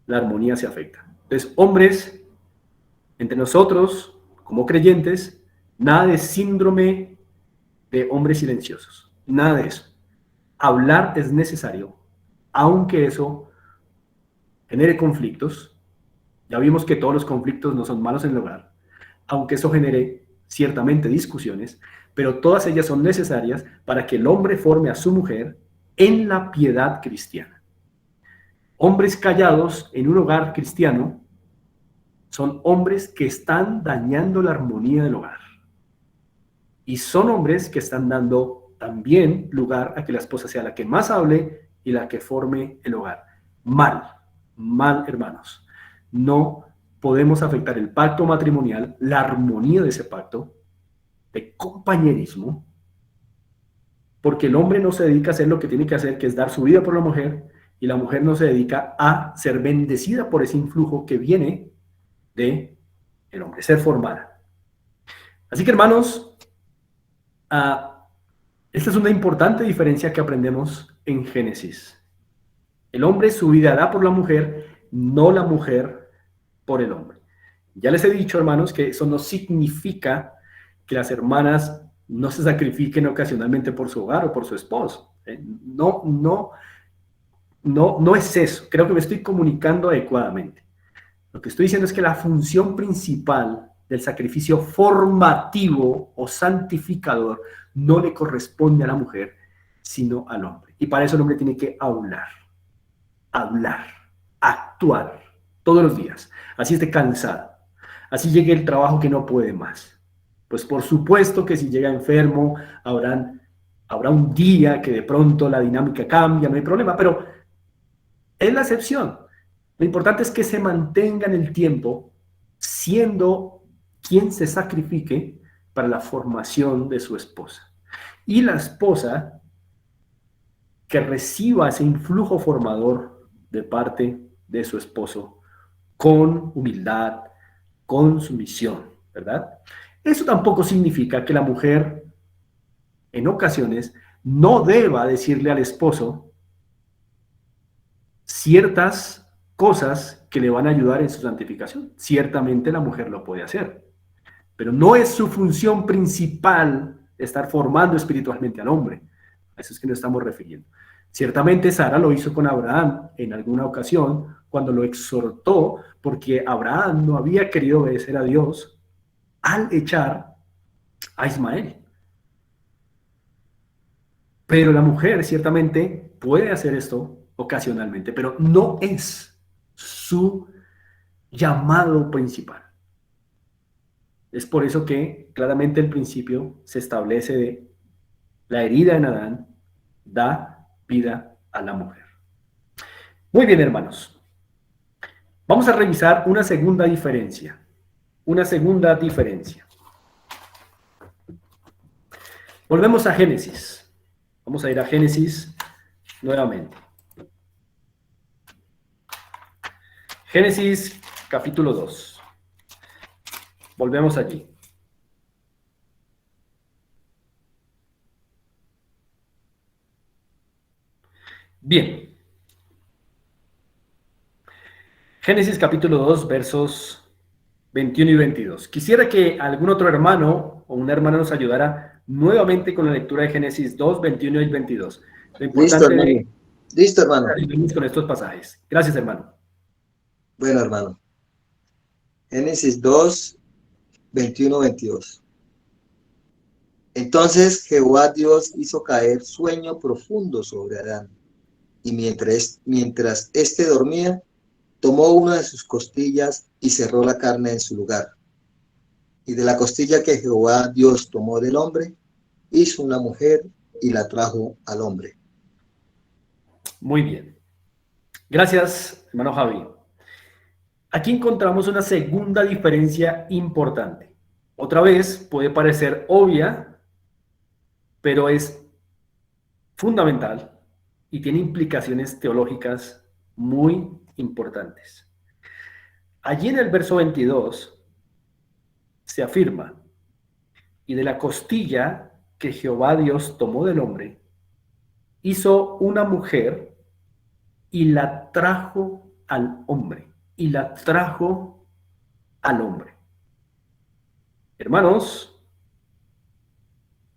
la armonía se afecta. Entonces, hombres, entre nosotros, como creyentes, nada de síndrome de hombres silenciosos, nada de eso. Hablar es necesario, aunque eso genere conflictos. Ya vimos que todos los conflictos no son malos en el hogar, aunque eso genere ciertamente discusiones, pero todas ellas son necesarias para que el hombre forme a su mujer en la piedad cristiana. Hombres callados en un hogar cristiano son hombres que están dañando la armonía del hogar. Y son hombres que están dando también lugar a que la esposa sea la que más hable y la que forme el hogar. Mal, hermanos. No podemos afectar el pacto matrimonial, la armonía de ese pacto, de compañerismo, porque el hombre no se dedica a hacer lo que tiene que hacer, que es dar su vida por la mujer, y la mujer no se dedica a ser bendecida por ese influjo que viene de el hombre, ser formada. Así que, hermanos, esta es una importante diferencia que aprendemos en Génesis. El hombre su vida da por la mujer, no la mujer por el hombre. Ya les he dicho, hermanos, que eso no significa que las hermanas no se sacrifiquen ocasionalmente por su hogar o por su esposo. No es eso. Creo que me estoy comunicando adecuadamente. Lo que estoy diciendo es que la función principal del sacrificio formativo o santificador no le corresponde a la mujer, sino al hombre. Y para eso el hombre tiene que hablar, actuar todos los días. Así esté cansado, así llegue el trabajo que no puede más. Pues por supuesto que si llega enfermo, habrá un día que de pronto la dinámica cambia, no hay problema, pero es la excepción. Lo importante es que se mantenga en el tiempo siendo quien se sacrifique para la formación de su esposa. Y la esposa que reciba ese influjo formador de parte de su esposo con humildad, con sumisión, ¿verdad? Eso tampoco significa que la mujer en ocasiones no deba decirle al esposo ciertas cosas que le van a ayudar en su santificación. Ciertamente la mujer lo puede hacer, pero no es su función principal estar formando espiritualmente al hombre. A eso es que nos estamos refiriendo. Ciertamente Sara lo hizo con Abraham en alguna ocasión cuando lo exhortó porque Abraham no había querido obedecer a Dios al echar a Ismael. Pero la mujer ciertamente puede hacer esto ocasionalmente, pero no es su llamado principal. Es por eso que claramente el principio se establece de la herida en Adán da vida a la mujer. Muy bien, hermanos. Vamos a revisar una segunda diferencia. Volvemos a Génesis. Vamos a ir a Génesis nuevamente. Génesis capítulo 2. Volvemos allí. Bien. Génesis capítulo 2, versos 21 y 22. Quisiera que algún otro hermano o una hermana nos ayudara nuevamente con la lectura de Génesis 2, 21 y 22. Lo importante Listo, hermano. Listo, hermano. es con estos pasajes. Gracias, hermano. Bueno, hermano. Génesis 2, 21, 22. Entonces Jehová Dios hizo caer sueño profundo sobre Adán, y mientras éste dormía, tomó una de sus costillas y cerró la carne en su lugar. Y de la costilla que Jehová Dios tomó del hombre, hizo una mujer y la trajo al hombre. Muy bien. Gracias, hermano Javi. Aquí encontramos una segunda diferencia importante. Otra vez puede parecer obvia, pero es fundamental y tiene implicaciones teológicas muy importantes. Allí en el verso 22 se afirma, y de la costilla que Jehová Dios tomó del hombre, hizo una mujer y la trajo al hombre. Y la trajo al hombre. Hermanos,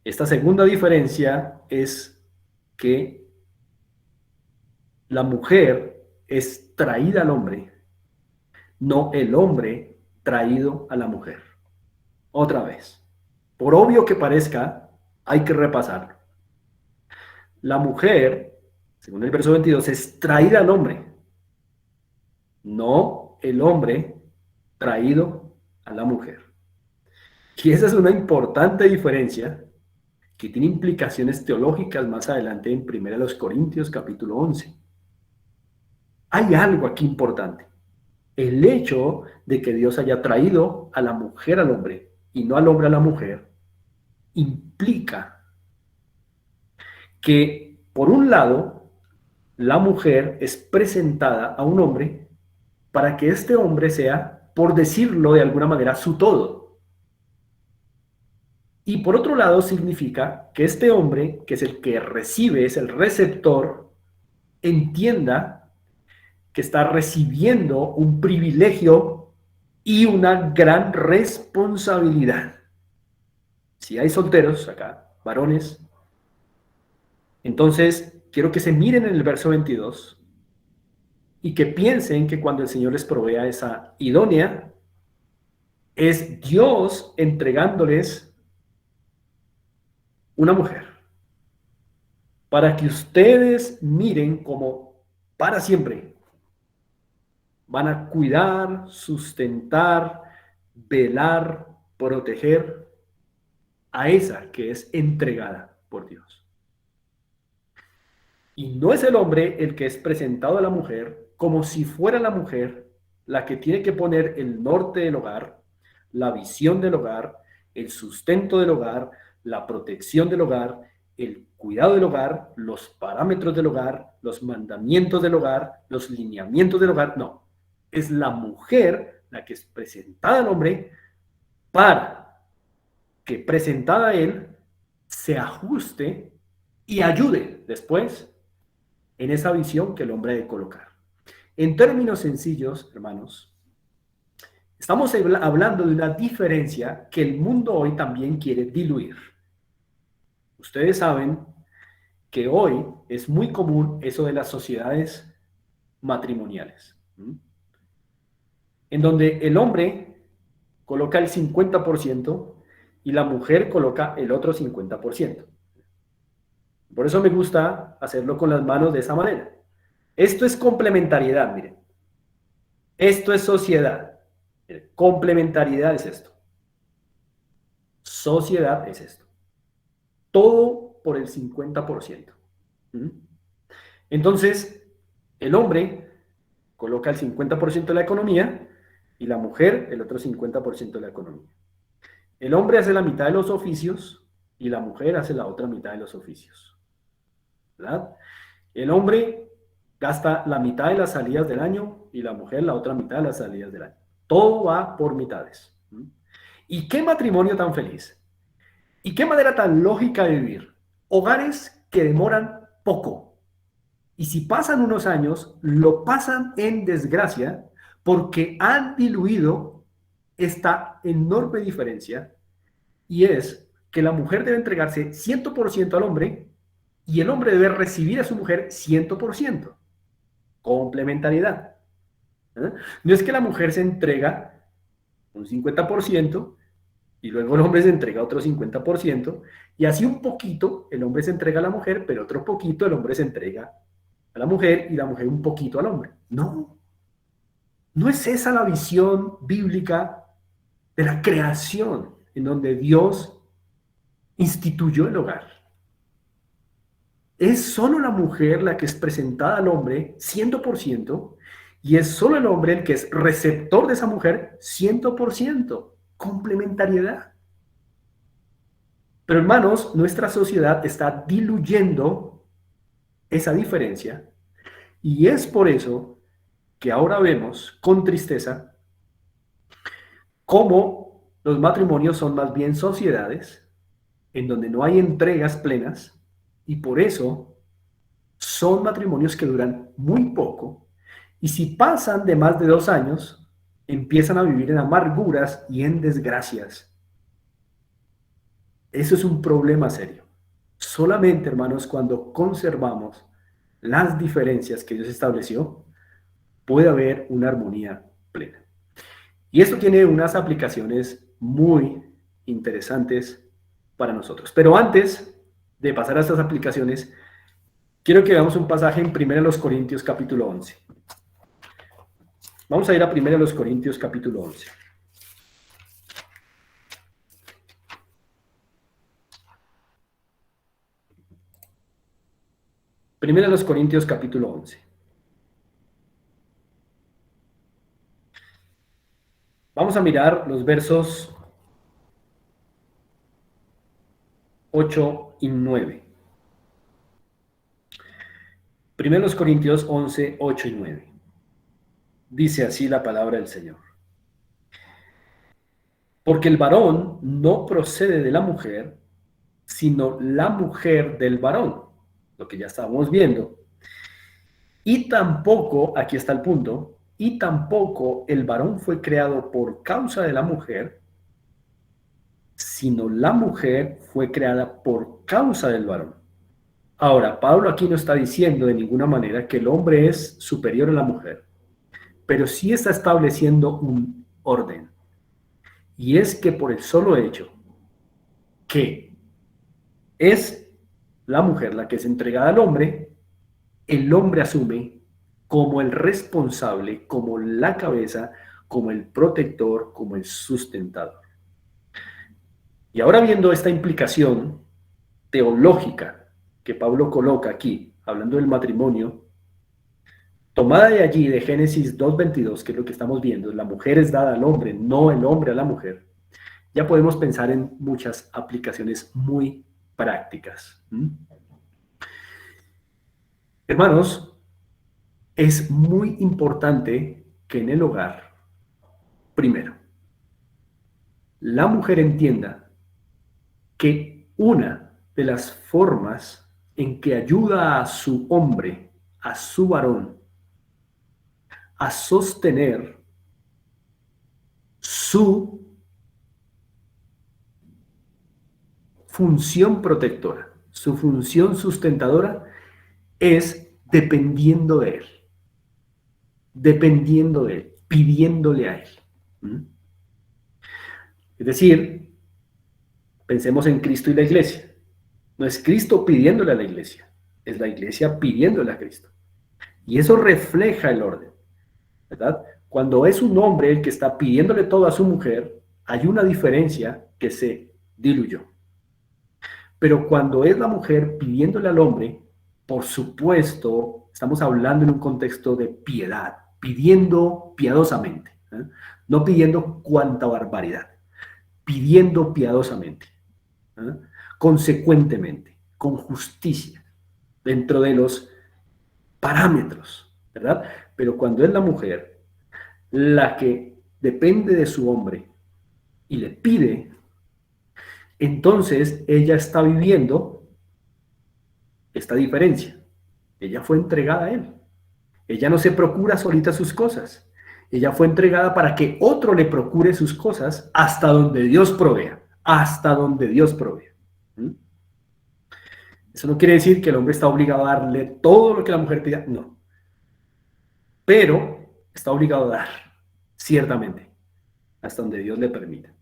esta segunda diferencia es que la mujer es traída al hombre, no el hombre traído a la mujer. Otra vez, por obvio que parezca, hay que repasarlo. La mujer, según el verso 22, es traída al hombre, no el hombre traído a la mujer. Y esa es una importante diferencia que tiene implicaciones teológicas más adelante en 1 Corintios capítulo 11. Hay algo aquí importante. El hecho de que Dios haya traído a la mujer al hombre y no al hombre a la mujer implica que, por un lado, la mujer es presentada a un hombre para que este hombre sea, por decirlo de alguna manera, su todo. Y por otro lado significa que este hombre, que es el que recibe, es el receptor, entienda que está recibiendo un privilegio y una gran responsabilidad. Si hay solteros acá, varones, entonces quiero que se miren en el verso 22 y que piensen que cuando el Señor les provea esa idónea, es Dios entregándoles una mujer para que ustedes miren como para siempre van a cuidar, sustentar, velar, proteger a esa que es entregada por Dios. Y no es el hombre el que es presentado a la mujer como si fuera la mujer la que tiene que poner el norte del hogar, la visión del hogar, el sustento del hogar, la protección del hogar, el cuidado del hogar, los parámetros del hogar, los mandamientos del hogar, los lineamientos del hogar. No, es la mujer la que es presentada al hombre para que presentada a él se ajuste y ayude después en esa visión que el hombre debe colocar. En términos sencillos, hermanos, estamos hablando de una diferencia que el mundo hoy también quiere diluir. Ustedes saben que hoy es muy común eso de las sociedades matrimoniales, en donde el hombre coloca el 50% y la mujer coloca el otro 50%. Por eso me gusta hacerlo con las manos de esa manera. Esto es complementariedad, miren. Esto es sociedad. Miren, complementariedad es esto. Sociedad es esto. Todo por el 50%. Entonces, el hombre coloca el 50% de la economía y la mujer el otro 50% de la economía. El hombre hace la mitad de los oficios y la mujer hace la otra mitad de los oficios. ¿Verdad? El hombre gasta la mitad de las salidas del año y la mujer la otra mitad de las salidas del año. Todo va por mitades. ¿Y qué matrimonio tan feliz? ¿Y qué manera tan lógica de vivir? Hogares que demoran poco. Y si pasan unos años, lo pasan en desgracia porque han diluido esta enorme diferencia, y es que la mujer debe entregarse 100% al hombre y el hombre debe recibir a su mujer 100%. Complementariedad. No es que la mujer se entrega un 50% y luego el hombre se entrega otro 50%, y así un poquito el hombre se entrega a la mujer, pero otro poquito el hombre se entrega a la mujer y la mujer un poquito al hombre. No, no es esa la visión bíblica de la creación en donde Dios instituyó el hogar. Es solo la mujer la que es presentada al hombre 100%, y es solo el hombre el que es receptor de esa mujer 100%. Complementariedad. Pero hermanos, nuestra sociedad está diluyendo esa diferencia, y es por eso que ahora vemos con tristeza cómo los matrimonios son más bien sociedades en donde no hay entregas plenas, y por eso son matrimonios que duran muy poco, y si pasan de más de 2 años, empiezan a vivir en amarguras y en desgracias. Eso es un problema serio. Solamente, hermanos, cuando conservamos las diferencias que Dios estableció, puede haber una armonía plena. Y esto tiene unas aplicaciones muy interesantes para nosotros. Pero antes de pasar a estas aplicaciones, quiero que veamos un pasaje en 1 Corintios capítulo 11. Vamos a ir a 1 Corintios capítulo 11. Primera de los Corintios capítulo 11. Vamos a mirar los versos 8 y 9. 1 Corintios 11, 8 y 9. Dice así la palabra del Señor. Porque el varón no procede de la mujer, sino la mujer del varón, lo que ya estábamos viendo. Y tampoco, aquí está el punto, y tampoco el varón fue creado por causa de la mujer, sino la mujer fue creada por causa del varón. Ahora, Pablo aquí no está diciendo de ninguna manera que el hombre es superior a la mujer, pero sí está estableciendo un orden. Y es que por el solo hecho que es la mujer la que es entregada al hombre, el hombre asume como el responsable, como la cabeza, como el protector, como el sustentador. Y ahora viendo esta implicación teológica que Pablo coloca aquí, hablando del matrimonio, tomada de allí de Génesis 2:22, que es lo que estamos viendo, la mujer es dada al hombre, no el hombre a la mujer, ya podemos pensar en muchas aplicaciones muy prácticas. Hermanos, es muy importante que en el hogar, primero, la mujer entienda que una de las formas en que ayuda a su hombre, a su varón, a sostener su función protectora, su función sustentadora, es dependiendo de él, pidiéndole a él. Es decir, pensemos en Cristo y la iglesia. No es Cristo pidiéndole a la iglesia, es la iglesia pidiéndole a Cristo. Y eso refleja el orden, ¿verdad? Cuando es un hombre el que está pidiéndole todo a su mujer, hay una diferencia que se diluyó. Pero cuando es la mujer pidiéndole al hombre, por supuesto, estamos hablando en un contexto de piedad, pidiendo piadosamente, ¿eh? No pidiendo cuanta barbaridad, pidiendo piadosamente, ¿eh? Consecuentemente, con justicia, dentro de los parámetros, ¿verdad? Pero cuando es la mujer la que depende de su hombre y le pide, entonces ella está viviendo esta diferencia. Ella fue entregada a él. Ella no se procura solita sus cosas. Ella fue entregada para que otro le procure sus cosas hasta donde Dios provea. Hasta donde Dios provea. Eso no quiere decir que el hombre está obligado a darle todo lo que la mujer pida. No. Pero está obligado a dar, ciertamente, hasta donde Dios le permita.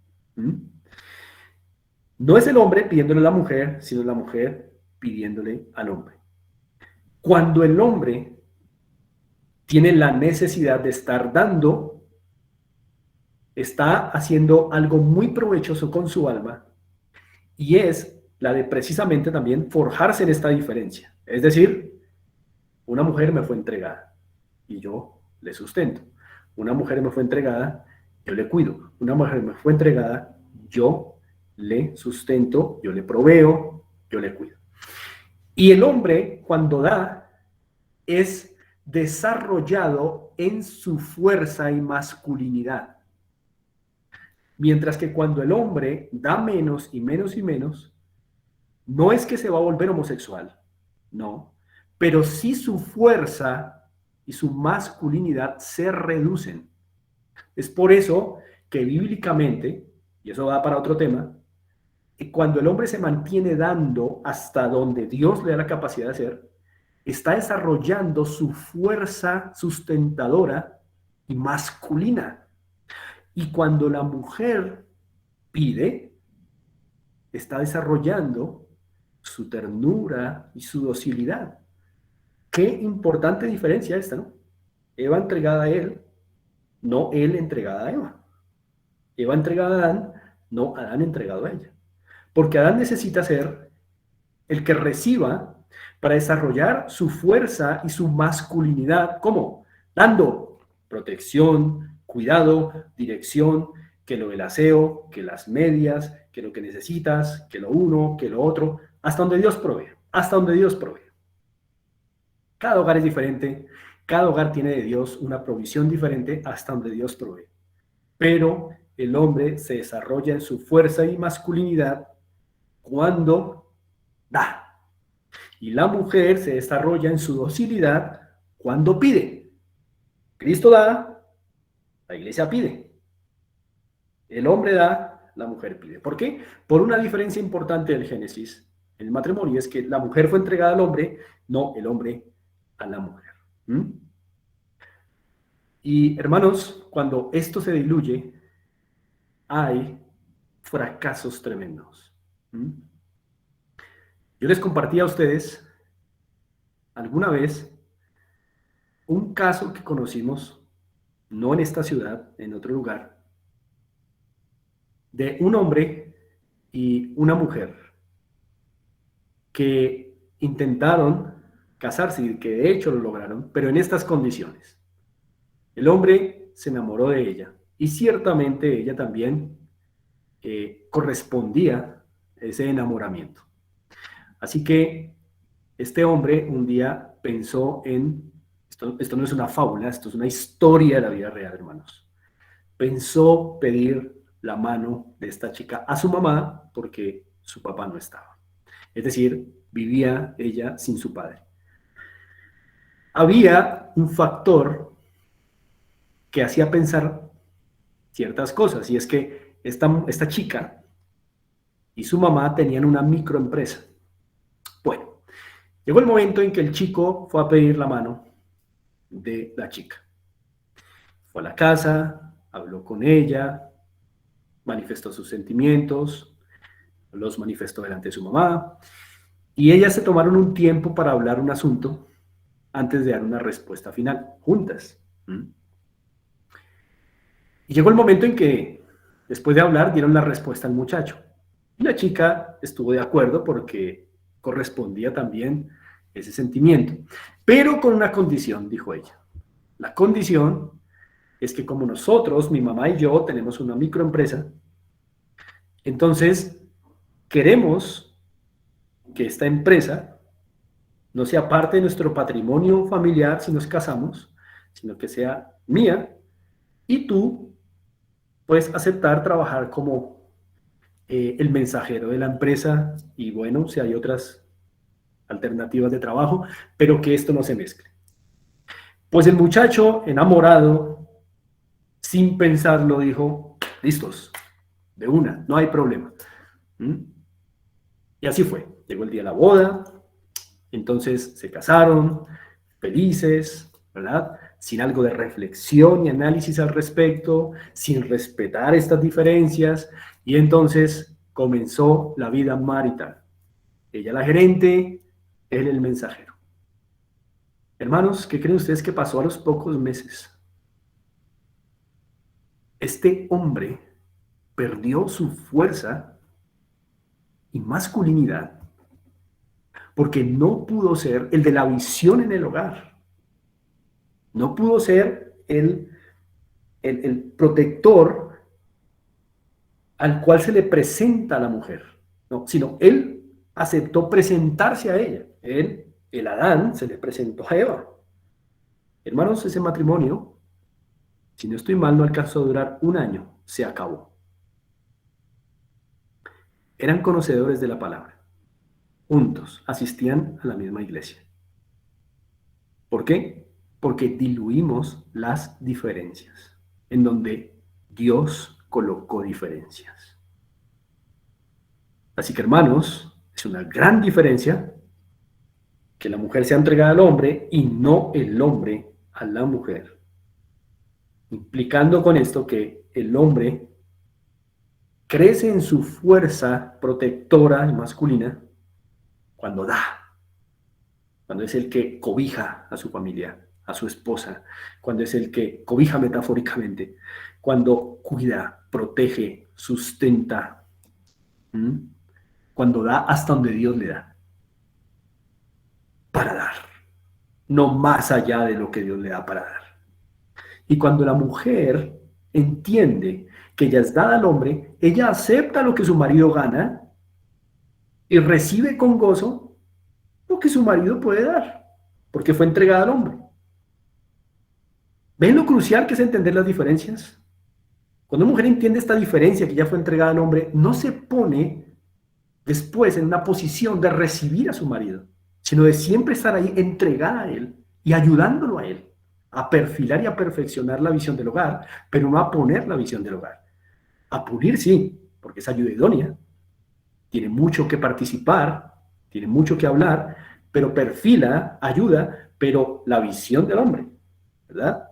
No es el hombre pidiéndole a la mujer, sino la mujer pidiéndole al hombre. Cuando el hombre tiene la necesidad de estar dando, está haciendo algo muy provechoso con su alma, y es la de precisamente también forjarse en esta diferencia. Es decir, una mujer me fue entregada y yo le sustento. Una mujer me fue entregada, yo le cuido. Una mujer me fue entregada, yo le sustento, yo le proveo, yo le cuido. Y el hombre, cuando da, es desarrollado en su fuerza y masculinidad. Mientras que cuando el hombre da menos y menos y menos, no es que se va a volver homosexual, no, pero sí su fuerza y su masculinidad se reducen. Es por eso que bíblicamente, y eso va para otro tema, cuando el hombre se mantiene dando hasta donde Dios le da la capacidad de hacer, está desarrollando su fuerza sustentadora y masculina. Y cuando la mujer pide, está desarrollando su ternura y su docilidad. Qué importante diferencia esta, ¿no? Eva entregada a él, no él entregada a Eva. Eva entregada a Adán, no Adán entregado a ella. Porque Adán necesita ser el que reciba para desarrollar su fuerza y su masculinidad. ¿Cómo? Dando protección, cuidado, dirección, que lo del aseo, que las medias, que lo que necesitas, que lo uno, que lo otro, hasta donde Dios provee, hasta donde Dios provee. Cada hogar es diferente, cada hogar tiene de Dios una provisión diferente hasta donde Dios provee. Pero el hombre se desarrolla en su fuerza y masculinidad cuando da. Y la mujer se desarrolla en su docilidad cuando pide. Cristo da, la iglesia pide. El hombre da, la mujer pide. ¿Por qué? Por una diferencia importante del Génesis. El matrimonio es que la mujer fue entregada al hombre, no el hombre a la mujer. Y hermanos, cuando esto se diluye, hay fracasos tremendos. Yo les compartí a ustedes alguna vez un caso que conocimos, no en esta ciudad, en otro lugar, de un hombre y una mujer que intentaron casarse y que de hecho lo lograron, pero en estas condiciones. El hombre se enamoró de ella y ciertamente ella también correspondía a ese enamoramiento. Así que este hombre un día pensó en, esto no es una fábula, esto es una historia de la vida real, hermanos. Pensó pedir la mano de esta chica a su mamá porque su papá no estaba. Es decir, vivía ella sin su padre. Había un factor que hacía pensar ciertas cosas, y es que esta chica y su mamá tenían una microempresa. Bueno, llegó el momento en que el chico fue a pedir la mano de la chica. Fue a la casa, habló con ella, manifestó sus sentimientos, los manifestó delante de su mamá, y ellas se tomaron un tiempo para hablar un asunto antes de dar una respuesta final, juntas. Y llegó el momento en que, después de hablar, dieron la respuesta al muchacho. Y la chica estuvo de acuerdo porque correspondía también ese sentimiento. Pero con una condición, dijo ella. La condición es que como nosotros, mi mamá y yo, tenemos una microempresa, entonces queremos que esta empresa no sea parte de nuestro patrimonio familiar si nos casamos, sino que sea mía, y tú puedes aceptar trabajar como el mensajero de la empresa, y bueno, si hay otras alternativas de trabajo, pero que esto no se mezcle. Pues el muchacho, enamorado, sin pensarlo, dijo, listos, de una, no hay problema. Y así fue. Llegó el día de la boda, entonces se casaron, felices, ¿verdad? Sin algo de reflexión y análisis al respecto, sin respetar estas diferencias, y entonces comenzó la vida marital. Ella la gerente, él el mensajero. Hermanos, ¿qué creen ustedes que pasó a los pocos meses? Este hombre perdió su fuerza y masculinidad porque no pudo ser el de la visión en el hogar. No pudo ser el protector al cual se le presenta a la mujer, no, sino él aceptó presentarse a ella. Él, el Adán, se le presentó a Eva. Hermanos, ese matrimonio, si no estoy mal, no alcanzó a durar un año, se acabó. Eran conocedores de la palabra, juntos, asistían a la misma iglesia. ¿Por qué? Porque diluimos las diferencias, en donde Dios colocó diferencias. Así que, hermanos, es una gran diferencia que la mujer sea entregada al hombre y no el hombre a la mujer, implicando con esto que el hombre crece en su fuerza protectora y masculina cuando da, cuando es el que cobija a su familia, a su esposa, cuando es el que cobija metafóricamente, cuando cuida, protege, sustenta, cuando da hasta donde Dios le da, para dar, no más allá de lo que Dios le da para dar. Y cuando la mujer entiende que ella es dada al hombre, ella acepta lo que su marido gana y recibe con gozo lo que su marido puede dar. porque fue entregada al hombre. ¿Ven lo crucial que es entender las diferencias? Cuando una mujer entiende esta diferencia que ya fue entregada al hombre, no se pone después en una posición de recibir a su marido, sino de siempre estar ahí entregada a él y ayudándolo a él a perfilar y a perfeccionar la visión del hogar, pero no a poner la visión del hogar. A pulir sí, porque es ayuda idónea, tiene mucho que participar, tiene mucho que hablar, pero perfila, ayuda, pero la visión del hombre, ¿verdad?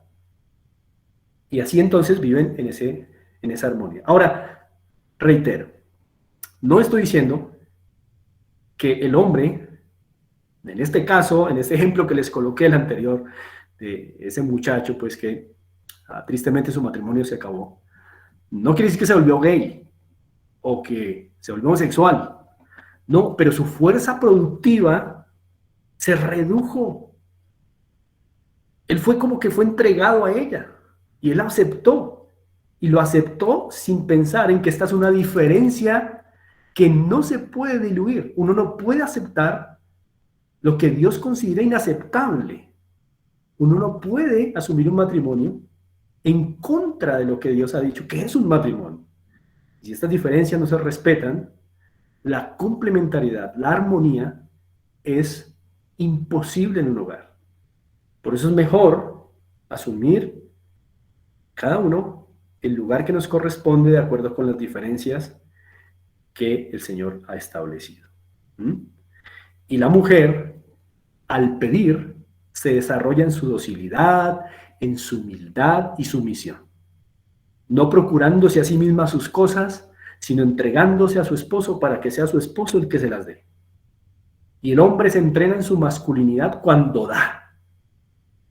Y así entonces viven en esa armonía. Ahora, reitero, no estoy diciendo que el hombre, en este caso, en este ejemplo que les coloqué el anterior, de ese muchacho, pues que tristemente su matrimonio se acabó, no quiere decir que se volvió gay o que se volvió homosexual, no, pero su fuerza productiva se redujo. Él fue como que fue entregado a ella y él aceptó, y lo aceptó sin pensar en que esta es una diferencia que no se puede diluir. Uno no puede aceptar lo que Dios considera inaceptable. Uno no puede asumir un matrimonio en contra de lo que Dios ha dicho que es un matrimonio. Si estas diferencias no se respetan, la complementariedad, la armonía es imposible en un hogar. Por eso es mejor asumir cada uno el lugar que nos corresponde de acuerdo con las diferencias que el Señor ha establecido. Y la mujer, al pedir, se desarrolla en su docilidad, en su humildad y sumisión, no procurándose a sí misma sus cosas, sino entregándose a su esposo para que sea su esposo el que se las dé. Y el hombre se entrena en su masculinidad cuando da,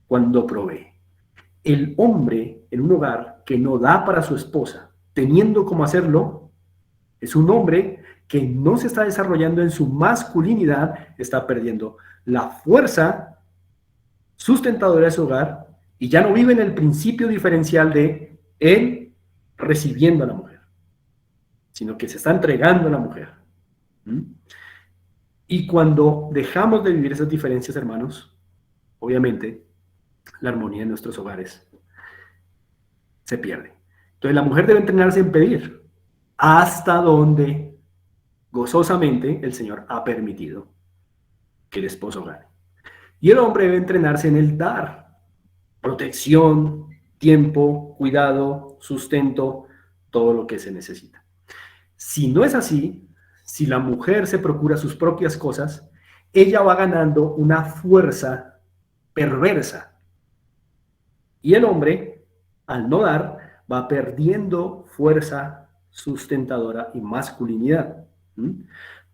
cuando provee. El hombre en un hogar que no da para su esposa, teniendo cómo hacerlo, es un hombre que no se está desarrollando en su masculinidad, está perdiendo la fuerza sustentadora de su hogar y ya no vive en el principio diferencial de él recibiendo a la mujer, sino que se está entregando a la mujer. Y cuando dejamos de vivir esas diferencias, hermanos, obviamente la armonía en nuestros hogares se pierde. Entonces la mujer debe entrenarse en pedir hasta donde gozosamente el Señor ha permitido que el esposo gane. Y el hombre debe entrenarse en el dar protección, tiempo, cuidado, sustento, todo lo que se necesita. Si no es así, si la mujer se procura sus propias cosas, ella va ganando una fuerza perversa. Y el hombre, al no dar, va perdiendo fuerza sustentadora y masculinidad.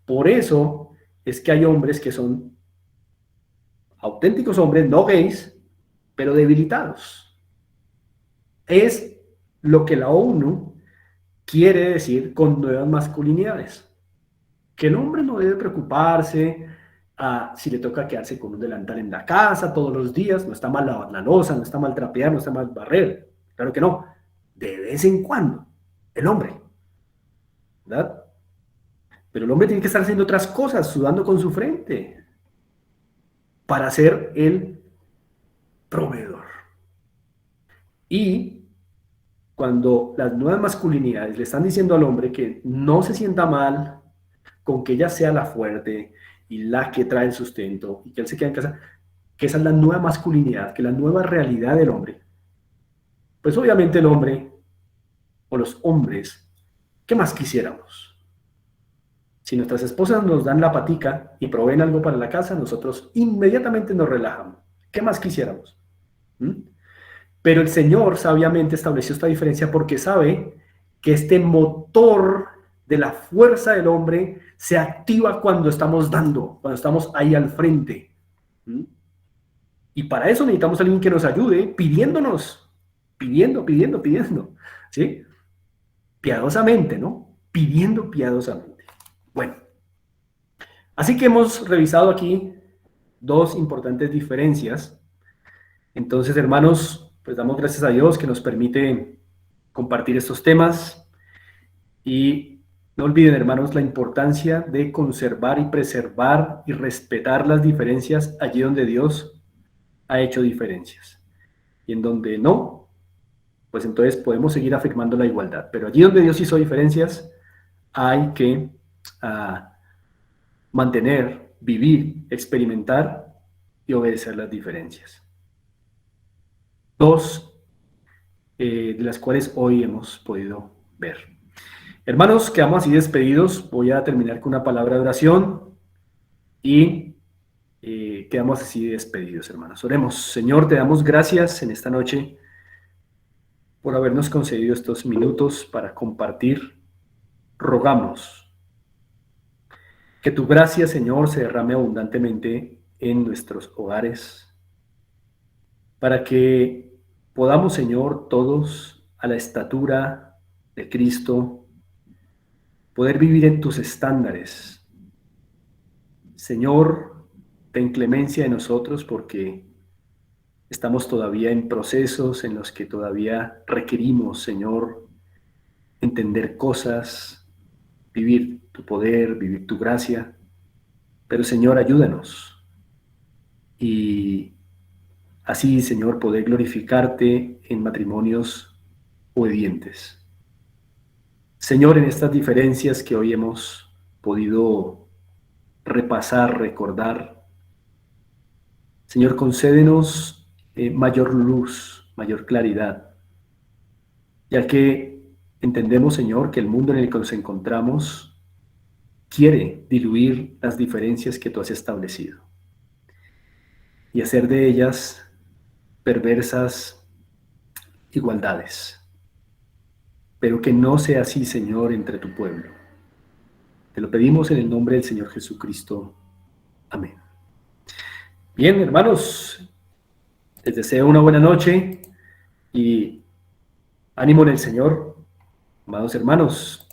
Por eso es que hay hombres que son auténticos hombres, no gays, pero debilitados. Es lo que la ONU quiere decir con nuevas masculinidades. Que el hombre no debe preocuparse si le toca quedarse con un delantal en la casa todos los días, no está mal lavar la loza, no está mal trapear, no está mal barrer. Claro que no. De vez en cuando, el hombre, ¿verdad? Pero el hombre tiene que estar haciendo otras cosas, sudando con su frente, para ser el proveedor. Y cuando las nuevas masculinidades le están diciendo al hombre que no se sienta mal con que ella sea la fuerte y la que trae el sustento y que él se quede en casa, que esa es la nueva masculinidad, que es la nueva realidad del hombre, pues obviamente el hombre o los hombres, ¿qué más quisiéramos? Si nuestras esposas nos dan la patica y proveen algo para la casa, nosotros inmediatamente nos relajamos. ¿Qué más quisiéramos? Pero el Señor sabiamente estableció esta diferencia porque sabe que este motor de la fuerza del hombre se activa cuando estamos dando, cuando estamos ahí al frente. Y para eso necesitamos a alguien que nos ayude pidiéndonos, pidiendo, ¿sí? Piadosamente, ¿no? Pidiendo piadosamente. Bueno, así que hemos revisado aquí dos importantes diferencias. Entonces, hermanos, pues damos gracias a Dios que nos permite compartir estos temas y no olviden, hermanos, la importancia de conservar y preservar y respetar las diferencias allí donde Dios ha hecho diferencias. Y en donde no, pues entonces podemos seguir afirmando la igualdad. Pero allí donde Dios hizo diferencias, hay que mantener, vivir, experimentar y obedecer las diferencias. Dos de las cuales hoy hemos podido ver. Hermanos, quedamos así despedidos. Voy a terminar con una palabra de oración y quedamos así despedidos, hermanos. Oremos. Señor, te damos gracias en esta noche por habernos concedido estos minutos para compartir. Rogamos que tu gracia, Señor, se derrame abundantemente en nuestros hogares, para que podamos, Señor, todos a la estatura de Cristo, poder vivir en tus estándares. Señor, ten clemencia de nosotros porque estamos todavía en procesos en los que todavía requerimos, Señor, entender cosas, vivir tu poder, vivir tu gracia. Pero, Señor, ayúdanos. Y así, Señor, poder glorificarte en matrimonios obedientes. Señor, en estas diferencias que hoy hemos podido repasar, recordar, Señor, concédenos mayor luz, mayor claridad, ya que entendemos, Señor, que el mundo en el que nos encontramos quiere diluir las diferencias que tú has establecido y hacer de ellas perversas igualdades. Pero que no sea así, Señor, entre tu pueblo. Te lo pedimos en el nombre del Señor Jesucristo. Amén. Bien, hermanos, les deseo una buena noche y ánimo en el Señor, amados hermanos.